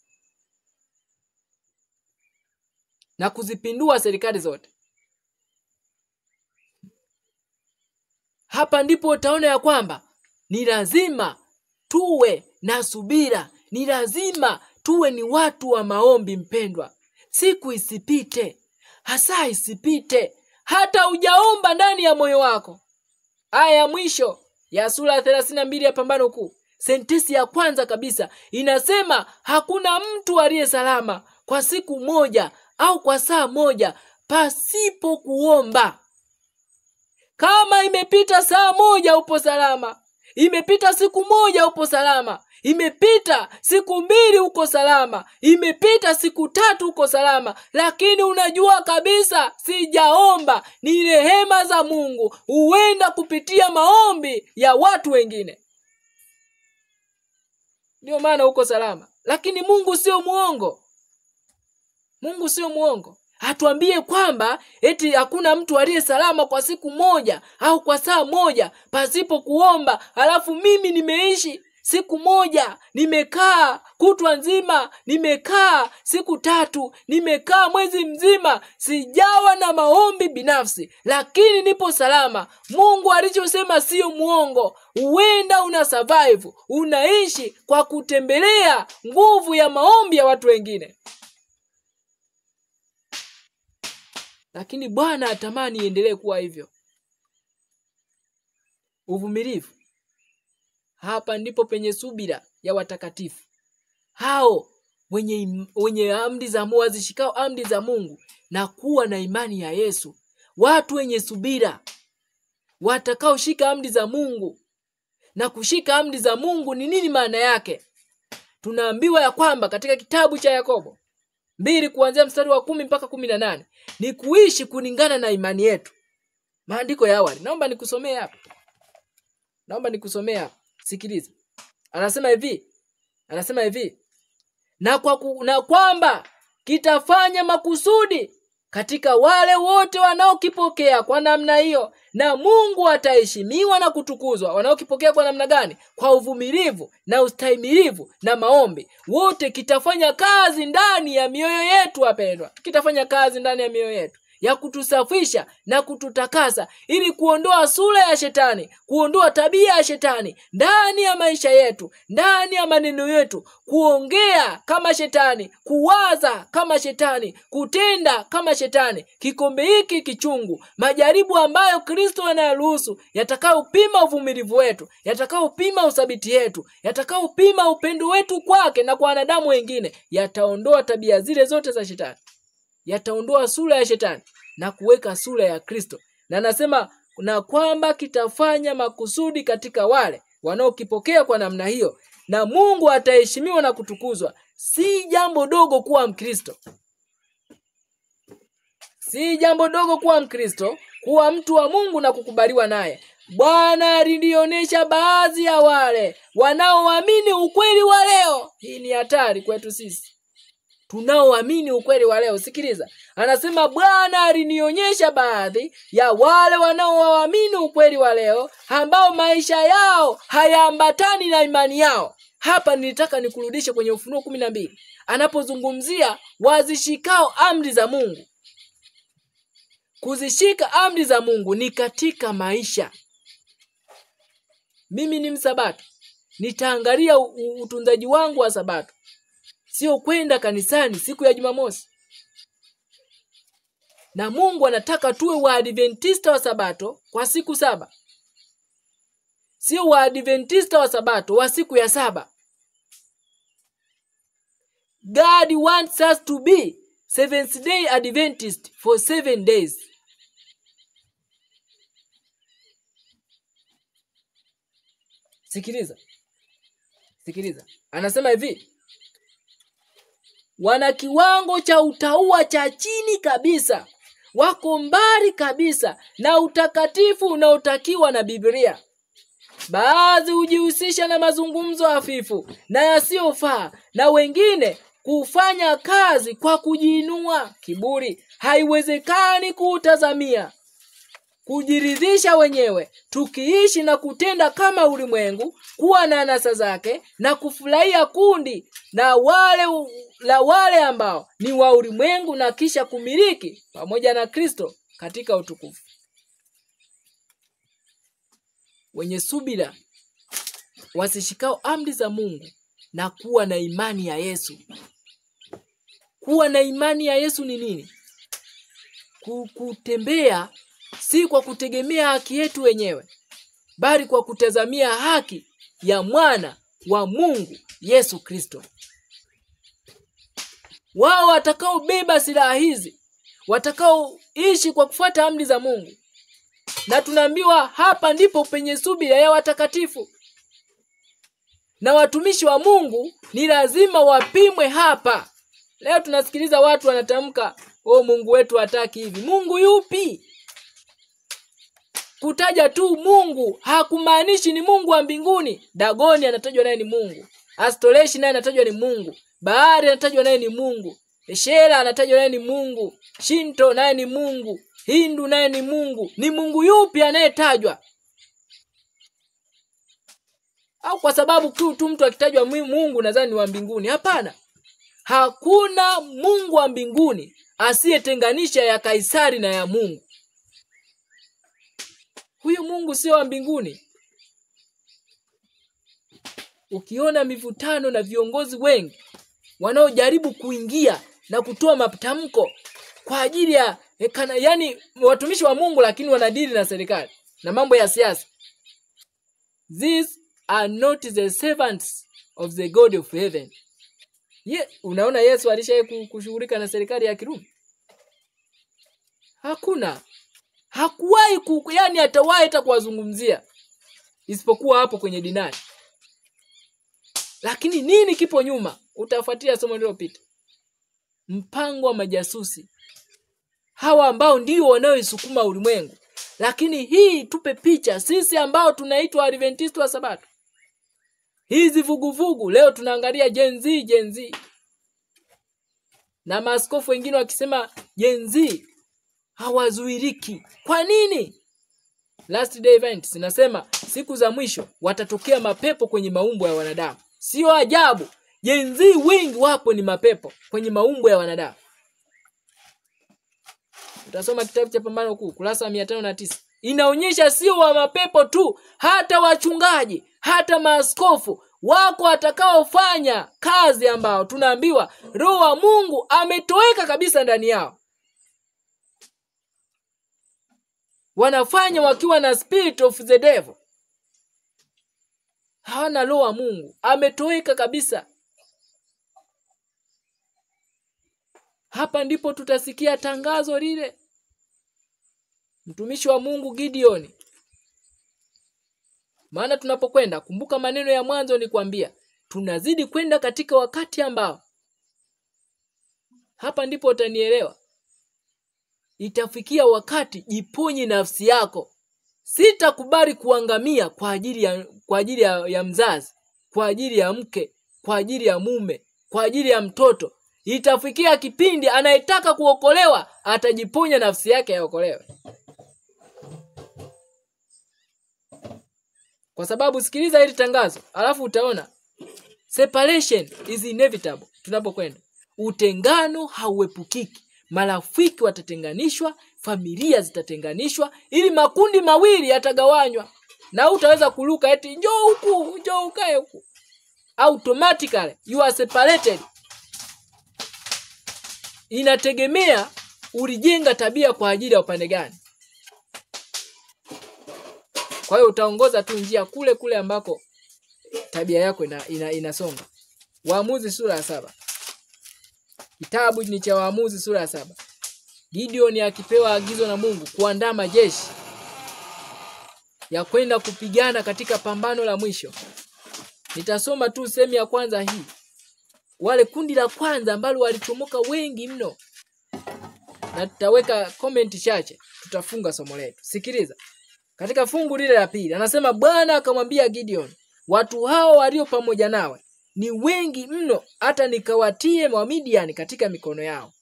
S1: na kuzipindua serikali zote. Hapa ndipo utaona ya kwamba ni lazima tuwe na subira, ni lazima tuwe ni watu wa maombi mpendwa. Siku isipite, hasa isipite hata hujaomba ndani ya moyo wako. Aya ya mwisho ya sura 32 ya Pambano Kuu, sentensi ya kwanza kabisa inasema hakuna mtu aliye salama kwa siku moja au kwa saa moja pasipo kuomba. Kama imepita saa moja upo salama, imepita siku moja upo salama, imepita siku 2 uko salama, imepita siku 3 uko salama, lakini unajua kabisa sijaomba, ni rehema za Mungu, huenda kupitia maombi ya watu wengine, ndio maana uko salama. Lakini Mungu sio muongo. Mungu sio muongo. Hatuambie kwamba eti hakuna mtu aliye salama kwa siku moja au kwa saa moja pasipo kuomba, alafu mimi nimeishi siku moja, nimekaa kutwa nzima, nimekaa siku 3, nimekaa mwezi mzima, sijawa na maombi binafsi, lakini nipo salama. Mungu alichosema sio muongo. Huenda una survive, unaishi kwa kutembelea nguvu ya maombi ya watu wengine. Lakini Bwana atamani iendelee kuwa hivyo. Uvumilivu. Hapa ndipo penye subira ya watakatifu. Hao wenye amri za Mungu, wazishikao amri za Mungu na kuwa na imani ya Yesu. Watu wenye subira watakaoshika amri za Mungu. Na kushika amri za Mungu ni nini maana yake? Tunaambiwa ya kwamba katika kitabu cha Yakobo 2 kuanzia mstari wa 10 mpaka 18 ni kuishi kulingana na imani yetu. Maandiko ya awali. Naomba nikusomee hapa. Sikiliza. Anasema hivi. Na kwamba kitafanya makusudi katika wale wote wanaokipokea kwa namna hiyo, na Mungu ataheshimiwa na kutukuzwa. Wanaokipokea kwa namna gani? Kwa uvumilivu na ustahimilivu na maombi. Wote kitafanya kazi ndani ya mioyo yetu wapendwa. Kitafanya kazi ndani ya mioyo yetu ya kutusafisha na kututakasa, ili kuondoa sura ya shetani, kuondoa tabia ya shetani ndani ya maisha yetu, ndani ya maneno yetu, kuongea kama shetani, kuwaza kama shetani, kutenda kama shetani. Kikombe hiki kichungu, majaribu ambayo Kristo anayaruhusu, yatakaopima uvumilivu wetu, yatakaopima uthabiti wetu, yatakaopima upendo wetu kwake na kwa wanadamu wengine, yataondoa tabia zile zote za shetani. Yataondoa sura ya shetani na kuweka sura ya Kristo. Na nasema na kwamba kitafanya makusudi katika wale wanaokipokea kwa namna hiyo, na Mungu ataheshimiwa na kutukuzwa. Si jambo dogo kuwa Mkristo. Si jambo dogo kuwa Mkristo, kuwa mtu wa Mungu na kukubaliwa naye. Bwana alinionyesha baadhi ya wale wanaoamini ukweli wa leo. Hii ni hatari kwetu sisi tunaoamini ukweli wa leo. Sikiliza. Anasema Bwana alinionyesha baadhi ya wale wanaoamini ukweli wa leo, ambao maisha yao hayaambatani na imani yao. Hapa nilitaka nikurudishe kwenye Ufunuo 12. Anapozungumzia wazishikao amri za Mungu. Kuzishika amri za Mungu ni katika maisha. Mimi ni Msabato. Nitaangalia utunzaji wangu wa Sabato. Sio kwenda kanisani siku ya Jumamosi. Na Mungu anataka tuwe Waadventista wa Sabato kwa siku 7. Sio Waadventista wa Sabato wa siku ya 7. God wants us to be Seventh Day Adventist for 7 days. Sikiliza. Anasema hivi. Wana kiwango cha utaua cha chini kabisa. Wako mbali kabisa na utakatifu unaotakiwa na Biblia. Baadhi hujihusisha na mazungumzo hafifu na yasiyofaa, na wengine kufanya kazi kwa kujiinua. Kiburi haiwezekani kuutazamia. Kujiridhisha wenyewe, tukiishi na kutenda kama ulimwengu, kuwa na anasa zake na kufurahia kundi na wale ambao ni wa ulimwengu, na kisha kumiliki pamoja na Kristo katika utukufu. Wenye subira wasishikao amri za Mungu na kuwa na imani ya Yesu. Kuwa na imani ya Yesu ni nini? Kutembea si kwa kutegemea haki yetu wenyewe, bali kwa kutazamia haki ya mwana wa Mungu Yesu Kristo. Wao watakaobeba silaha hizi, watakaoishi kwa kufuata amri za Mungu. Na tunaambiwa hapa ndipo penye subira ya watakatifu. Na watumishi wa Mungu ni lazima wapimwe hapa. Leo tunasikiliza watu wanatamka, Mungu wetu hataki hivi. Mungu yupi? Kutaja tu Mungu hakumaanishi ni Mungu wa mbinguni. Dagoni anatajwa naye ni Mungu. Astoleshi naye anatajwa ni Mungu. Bahari anatajwa naye ni Mungu. Eshera anatajwa naye ni Mungu. Shinto naye ni Mungu. Hindu naye ni Mungu. Ni Mungu yupi anayetajwa? Au kwa sababu tu mtu akitajwa Mungu nadhani wa mbinguni? Hapana. Hakuna Mungu wa mbinguni asiyetenganisha ya Kaisari na ya Mungu. Huyo Mungu sio wa mbinguni. Ukiona mivutano na viongozi wengi wanaojaribu kuingia na kutoa matamko kwa ajili ya yani watumishi wa Mungu, lakini wanadili na serikali na mambo ya siasa, these are not the servants of the God of heaven. Unaona Yesu alishaye kushughulika na serikali ya Kirumi? Hakuna. Hakuwahi yani atawahi hata kuwazungumzia, isipokuwa hapo kwenye dinari. Lakini nini kipo nyuma? Utafuatia somo lililopita. Mpango wa majasusi. Hawa ambao ndio wanaoisukuma ulimwengu. Lakini hii tupe picha sisi ambao tunaitwa Adventista wa Sabato. Hizi vuguvugu leo tunaangalia Gen Z. Na maaskofu wengine wakisema Gen Z hawazuiriki. Kwa nini? Last day events inasema siku za mwisho watatokea mapepo kwenye maumbo ya wanadamu. Sio ajabu Gen Z wengi wapo ni mapepo kwenye maumbo ya wanadamu. Utasoma kitabu cha Pambano Kuu kurasa 509. Inaonyesha sio wa mapepo tu, hata wachungaji, hata maaskofu wako watakaofanya kazi ambao tunaambiwa Roho wa Mungu ametoweka kabisa ndani yao. Wanafanya wakiwa na spirit of the devil. Hawana Roho wa Mungu, ametoweka kabisa. Hapa ndipo tutasikia tangazo lile. Mtumishi wa Mungu Gideon. Maana tunapokwenda, kumbuka maneno ya mwanzo ni kuambia, tunazidi kwenda katika wakati ambao. Hapa ndipo utanielewa. Itafikia wakati jiponye nafsi yako. Sitakubali kuangamia kwa ajili ya mzazi, kwa ajili ya mke, kwa ajili ya mume, kwa ajili ya mtoto. Itafikia kipindi anayetaka kuokolewa atajiponya nafsi yake aokolewe. Kwa sababu sikiliza hili tangazo, alafu utaona separation is inevitable. Tunapokwenda, utengano hauepukiki. Marafiki watatenganishwa, familia zitatenganishwa, ili makundi mawili yatagawanywa. Na utaweza kuruka eti njoo huku, njoo ukae huku. Automatically you are separated. Inategemea ulijenga tabia kwa ajili ya upande gani. Kwa hiyo utaongoza tu njia kule ambako tabia yako inasonga. Waamuzi sura ya 7. Kitabu ni cha Waamuzi sura ya 7. Gideon akipewa agizo na Mungu kuandaa majeshi ya kwenda kupigana katika pambano la mwisho. Nitasoma tu sehemu ya kwanza hii. Wale kundi la kwanza ambalo walichomoka wengi mno. Na tutaweka comment chache, tutafunga somo letu. Sikiliza. Katika fungu lile la pili anasema Bwana akamwambia Gideon, watu hao walio pamoja nawe ni wengi mno hata nikawatie Wamidiani katika mikono yao.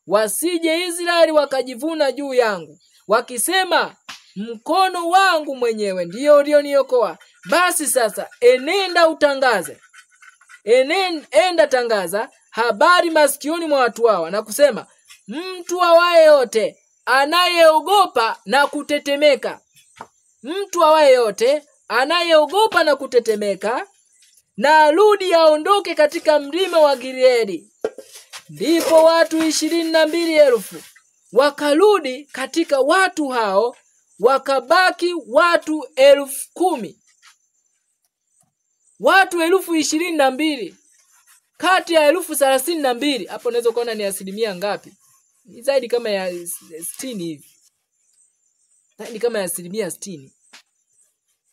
S1: Wasije Israeli wakajivuna juu yangu wakisema mkono wangu mwenyewe ndio ulioniokoa. Basi sasa enenda utangaze. Enda tangaza habari masikioni mwa watu hawa na kusema mtu awaye yote anayeogopa na kutetemeka. Mtu awaye yote anayeogopa na kutetemeka na arudi aondoke katika mlima wa Gileadi. Ndipo watu 22,000 wakarudi katika watu hao, wakabaki watu 10,000. Watu 22,000 kati ya 32,000. Hapo unaweza kuona ni asilimia ngapi? Ni zaidi kama ya 60 hivi. Ni kama ya asilimia 60.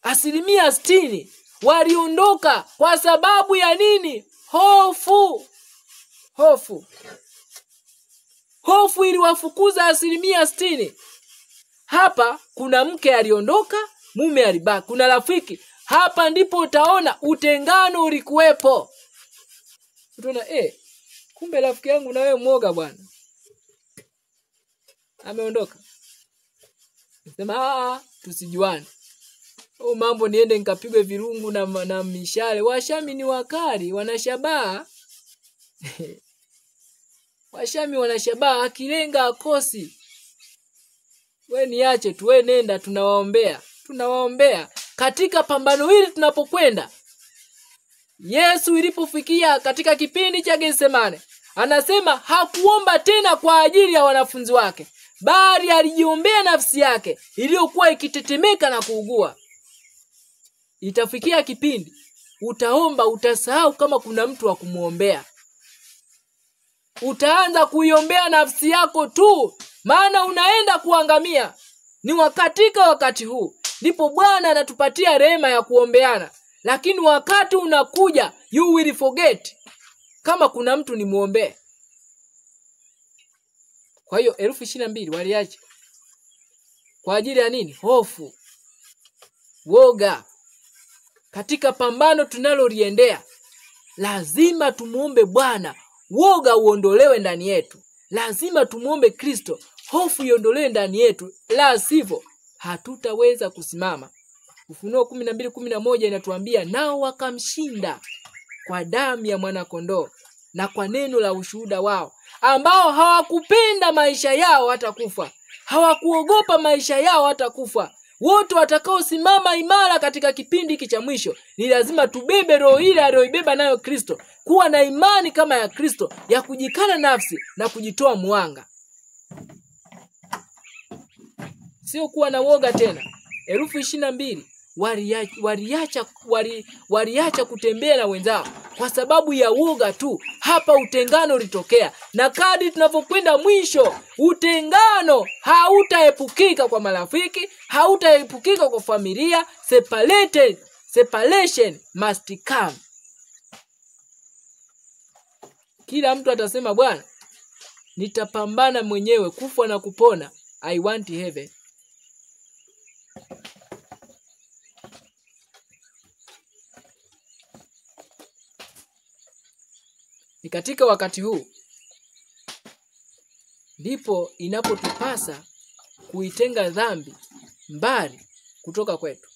S1: Asilimia 60 waliondoka kwa sababu ya nini? Hofu. Hofu iliwafukuza asilimia 60. Hapa kuna mke aliondoka, mume alibaki, kuna rafiki. Hapa ndipo utaona utengano ulikuwepo. Utaona kumbe rafiki yangu na wewe mwoga bwana. Ameondoka. Sema tusijuane. mambo niende nikapigwe virungu na mishale. Washami ni wakali, wanashabaha. Washami wanashabaha, akilenga akosi. We niache tu, we nenda, tunawaombea. Katika pambano hili tunapokwenda, Yesu ilipofikia katika kipindi cha Getsemane, anasema hakuomba tena kwa ajili ya wanafunzi wake, bali alijiombea nafsi yake iliyokuwa ikitetemeka na kuugua. Itafikia kipindi utaomba, utasahau kama kuna mtu wa kumuombea. Utaanza kuiombea nafsi yako tu, maana unaenda kuangamia. Ni wakati huu ndipo Bwana anatupatia rehema ya kuombeana. Lakini wakati unakuja, you will forget kama kuna mtu ni muombee. Kwa hiyo 22,000 waliacha. Kwa ajili ya nini? Hofu, woga. Katika pambano tunaloliendea, lazima tumuombe Bwana woga uondolewe ndani yetu. Lazima tumuombe Kristo hofu iondolewe ndani yetu, la sivyo hatutaweza kusimama. Ufunuo 12:11 inatuambia, nao wakamshinda kwa damu ya mwana kondoo na kwa neno la ushuhuda wao, ambao hawakupenda maisha yao hata kufa. Hawakuogopa maisha yao hata kufa. Wote watakao simama imara katika kipindi hiki cha mwisho, ni lazima tubebe roho ile aliyoibeba nayo Kristo, kuwa na imani kama ya Kristo, ya kujikana nafsi na kujitoa muanga. Sio kuwa na woga tena. 22,000 waliacha kutembea na wenzao kwa sababu ya woga tu. Hapa utengano ulitokea, na kadri tunavyokwenda mwisho, utengano hautaepukika kwa marafiki, hautaepukika kwa familia. Separation must come. Kila mtu atasema, Bwana, nitapambana mwenyewe kufa na kupona. I want heaven. Ni katika wakati huu ndipo inapotupasa kuitenga dhambi mbali kutoka kwetu,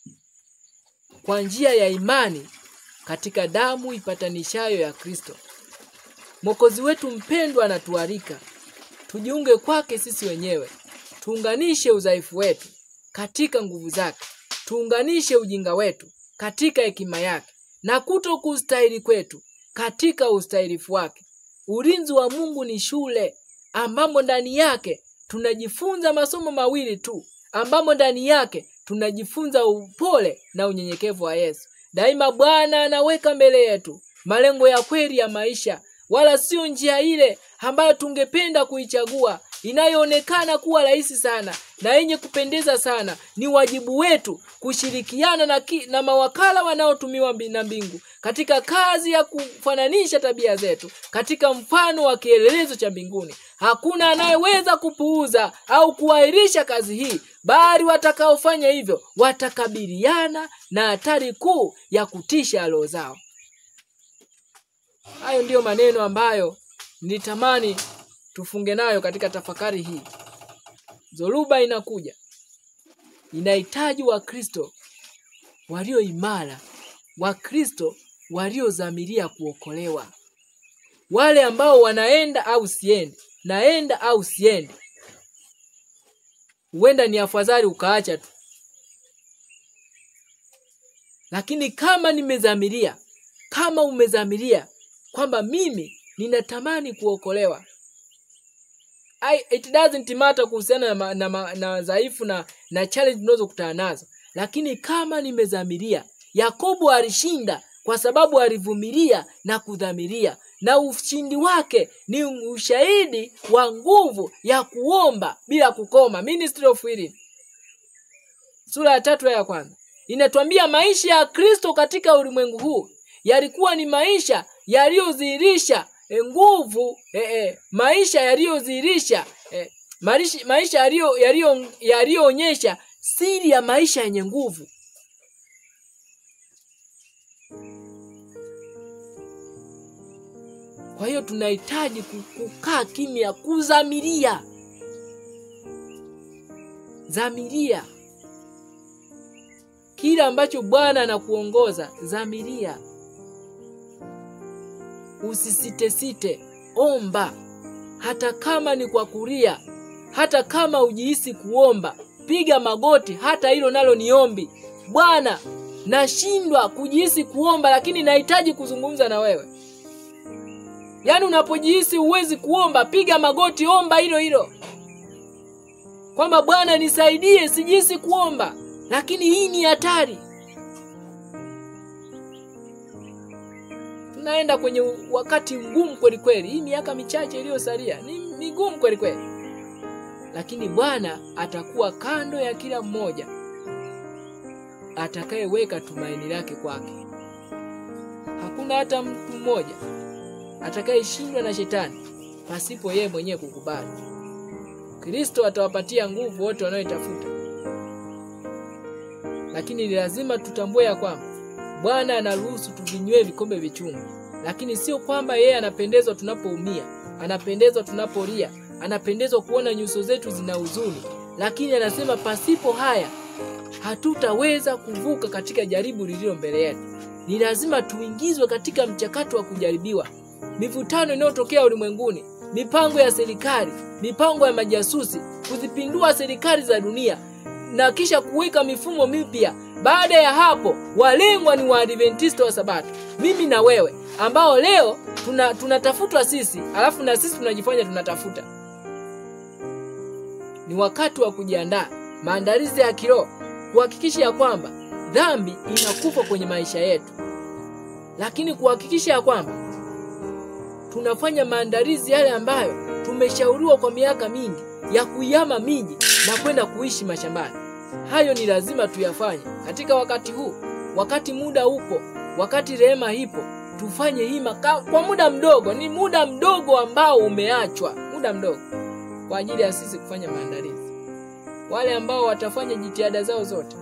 S1: kwa njia ya imani katika damu ipatanishayo ya Kristo. Mwokozi wetu mpendwa anatualika tujiunge kwake sisi wenyewe. Tuunganishe udhaifu wetu katika nguvu zake. Tuunganishe ujinga wetu katika hekima yake, na kutokustahili kwetu katika ustahilifu wake. Ulinzi wa Mungu ni shule ambamo ndani yake tunajifunza masomo mawili tu, ambamo ndani yake tunajifunza upole na unyenyekevu wa Yesu. Daima Bwana anaweka mbele yetu malengo ya kweli ya maisha, wala sio njia ile ambayo tungependa kuichagua, inayoonekana kuwa rahisi sana na yenye kupendeza sana. Ni wajibu wetu kushirikiana na mawakala wanaotumiwa na mbingu katika kazi ya kufananisha tabia zetu katika mfano wa kielelezo cha mbinguni. Hakuna anayeweza kupuuza au kuahirisha kazi hii, bali watakaofanya hivyo watakabiliana na hatari kuu ya kutisha roho zao. Hayo ndiyo maneno ambayo nitamani tufunge nayo katika tafakari hii. Dhoruba inakuja. Inahitaji Wakristo walio imara, Wakristo waliodhamiria kuokolewa. Wale ambao wanaenda au siende, naenda au siende, huenda ni afadhali ukaacha tu. Lakini kama nimedhamiria, kama umedhamiria kwamba mimi ninatamani kuokolewa, it doesn't matter kuhusiana na dhaifu na challenge tunazokutana nazo. Lakini kama nimedhamiria, Yakobo alishinda kwa sababu alivumilia na kudhamiria, na ushindi wake ni ushahidi wa nguvu ya kuomba bila kukoma. Ministry of Healing sura ya 3 ya kwanza inatuambia maisha ya Kristo katika ulimwengu huu yalikuwa ni maisha yaliyodhihirisha nguvu, maisha yaliyodhihirisha maisha yaliyoonyesha siri ya maisha yenye nguvu. Kwa hiyo tunahitaji kukaa kimya, kudhamiria. kila ambacho Bwana anakuongoza, dhamiria. Usisite, omba. Hata kama ni kwa kulia, hata kama ujihisi kuomba, piga magoti. Hata hilo nalo ni ombi. Bwana, nashindwa kujihisi kuomba, lakini nahitaji kuzungumza na wewe. Yaani unapojihisi uwezi kuomba, piga magoti, omba hilo. Kwamba Bwana nisaidie, sijihisi kuomba, lakini hii ni hatari. Tunaenda kwenye wakati mgumu kweli kweli. Hii miaka michache iliyosalia ni migumu kweli kweli. Lakini Bwana atakuwa kando ya kila mmoja atakayeweka tumaini lake kwake. Hakuna hata mtu mmoja atakayeshindwa na shetani pasipo yeye mwenyewe kukubali. Kristo atawapatia nguvu wote wanaoitafuta. Lakini ni lazima tutambue ya kwamba Bwana anaruhusu tuvinywe vikombe vichungu, lakini sio kwamba yeye anapendezwa tunapoumia, anapendezwa tunapolia, anapendezwa kuona nyuso zetu zina huzuni. Lakini anasema pasipo haya hatutaweza kuvuka katika jaribu lililo mbele yetu. Ni lazima tuingizwe katika mchakato wa kujaribiwa. Mivutano inayotokea ulimwenguni, mipango ya serikali, mipango ya majasusi kuzipindua serikali za dunia na kisha kuweka mifumo mipya. Baada ya hapo, walengwa ni Waadventista wa Sabato, mimi na wewe, ambao leo tunatafutwa sisi, alafu na sisi tunajifanya tunatafuta. Ni wakati wa kujiandaa, maandalizi ya kiroho, kuhakikisha ya kwamba dhambi inakufa kwenye maisha yetu, lakini kuhakikisha ya kwamba tunafanya maandalizi yale ambayo tumeshauriwa kwa miaka mingi ya kuyama miji na kwenda kuishi mashambani. Hayo ni lazima tuyafanye katika wakati huu, wakati muda upo, wakati rehema ipo. Tufanye hima kwa muda mdogo. Ni muda mdogo ambao umeachwa, muda mdogo kwa ajili ya sisi kufanya maandalizi. Wale ambao watafanya jitihada zao zote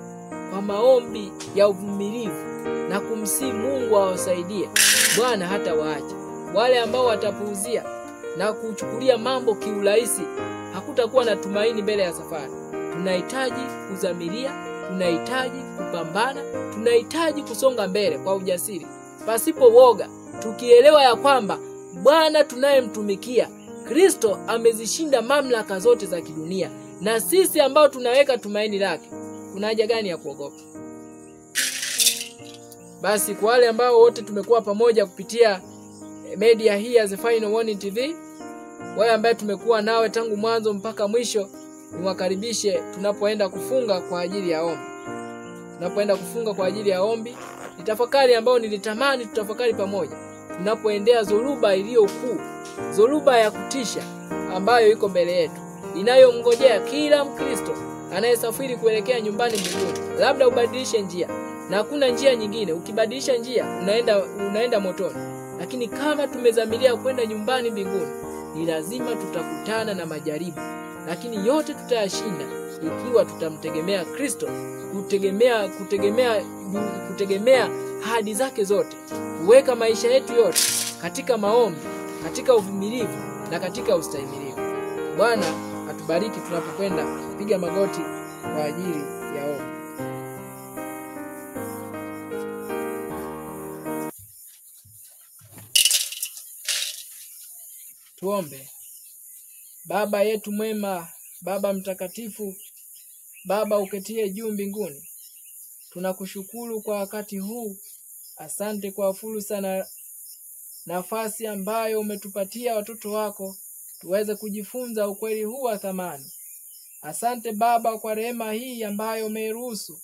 S1: kwa maombi ya uvumilivu na kumsihi Mungu awasaidie, Bwana hata waacha. Wale ambao watapuuzia na kuchukulia mambo kiurahisi, hakutakuwa na tumaini mbele ya safari. Tunahitaji kudhamiria, tunahitaji kupambana, tunahitaji kusonga mbele kwa ujasiri, pasipo woga, tukielewa ya kwamba Bwana tunayemtumikia, Kristo, amezishinda mamlaka zote za kidunia, na sisi ambao tunaweka tumaini lake, kuna haja gani ya kuogopa? Basi kwa wale ambao wote tumekuwa pamoja kupitia media hii ya The Final Warning TV, wale ambao tumekuwa nawe tangu mwanzo mpaka mwisho, niwakaribishe tunapoenda kufunga kwa ajili ya ombi. Tunapoenda kufunga kwa ajili ya ombi, ni tafakari ambayo nilitamani tutafakari pamoja. Tunapoendea dhoruba iliyo kuu, dhoruba ya kutisha ambayo iko mbele yetu, inayomngojea kila Mkristo anayesafiri kuelekea nyumbani mbinguni. Labda ubadilishe njia, na hakuna njia nyingine. Ukibadilisha njia unaenda motoni. Lakini kama tumezamilia kwenda nyumbani mbinguni, ni lazima tutakutana na majaribu, lakini yote tutayashinda ikiwa tutamtegemea Kristo, kutegemea ahadi zake zote, kuweka maisha yetu yote katika maombi, katika uvumilivu na katika ustahimilivu. Bwana atubariki tunapokwenda kupiga magoti kwa ajili ya ombi. Tuombe. Baba yetu mwema, Baba mtakatifu, Baba uketie juu mbinguni, tunakushukuru kwa wakati huu. Asante kwa fursa na nafasi ambayo umetupatia watoto wako tuweze kujifunza ukweli huu wa thamani. Asante Baba kwa rehema hii ambayo umeruhusu.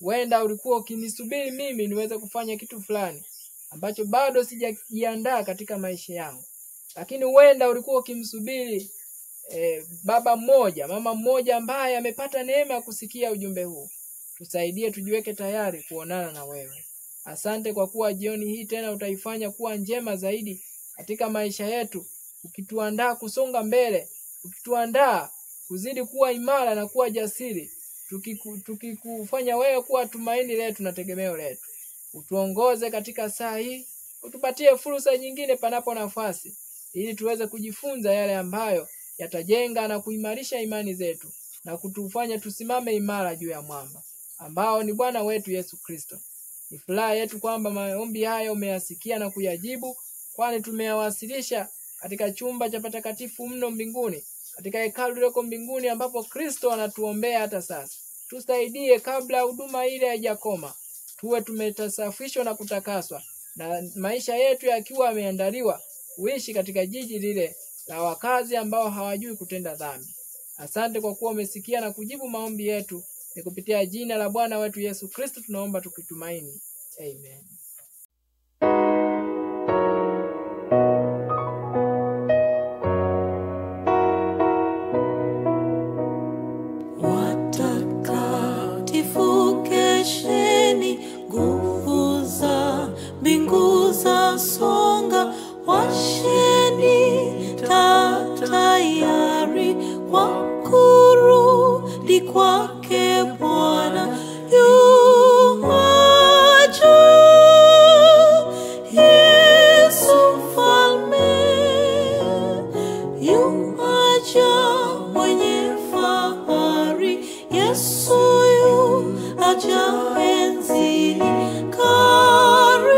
S1: Wenda ulikuwa ukinisubiri mimi niweze kufanya kitu fulani ambacho bado sijajiandaa katika maisha yangu, lakini wenda ulikuwa ukimsubiri baba mmoja, mama mmoja ambaye amepata neema ya kusikia ujumbe huu. Tusaidie tujiweke tayari kuonana na wewe. Asante kwa kuwa jioni hii tena utaifanya kuwa njema zaidi katika maisha yetu, ukituandaa kusonga mbele, ukituandaa kuzidi kuwa imara na kuwa jasiri, tukikufanya wewe kuwa tumaini letu na tegemeo letu. Utuongoze katika saa hii, utupatie fursa nyingine panapo nafasi, ili tuweze kujifunza yale ambayo yatajenga na kuimarisha imani zetu na kutufanya tusimame imara juu ya mwamba. ambao ni Bwana wetu Yesu Kristo. Ni furaha yetu kwamba maombi haya umeyasikia na kuyajibu, kwani tumeyawasilisha katika chumba cha patakatifu mno mbinguni, katika hekalu lililo mbinguni ambapo Kristo anatuombea hata sasa. Tusaidie kabla huduma ile haijakoma, tuwe tumetasafishwa na kutakaswa, na maisha yetu yakiwa yameandaliwa kuishi katika jiji lile la wakazi ambao hawajui kutenda dhambi. Asante kwa kuwa umesikia na kujibu maombi yetu. Ni kupitia jina la Bwana wetu Yesu Kristo tunaomba tukitumaini. Amen.
S2: Watakatifu kesheni, nguvu za mbingu za songa, washeni tayari kwa kurudi kwake Bwana. Yuaja Yesu mfalme, yuaja mwenye fahari. Yesu yuaja enzini, karibu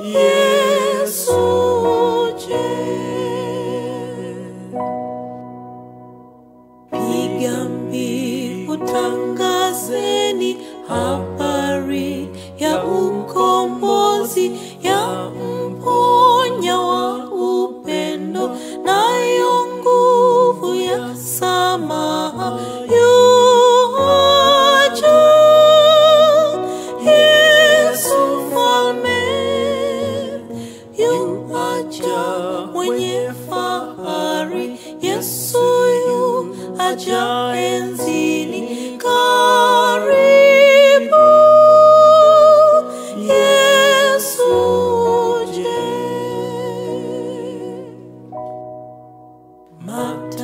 S2: Yesu je. Piga mbiu tangazeni habari ya ukombozi, ya mponya wa upendo, nayo nguvu ya samaha. Yuaja Yesu mfalme, yuaja mwenye fahari. Yesu yuaja enzini, karibu Yesu je.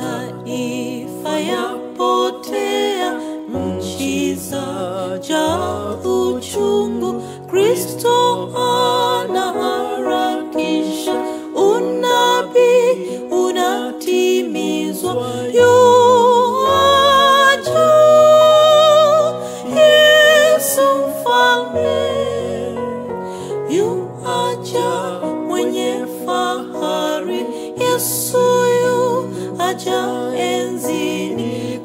S2: Mataifa yapotea, nchi zajaa uchungu. Kristo anaharakisha, unabii unatimizwa. Yuaja Yesu mfalme, yuaja mwenye fahari. Yesu yuaja enzini,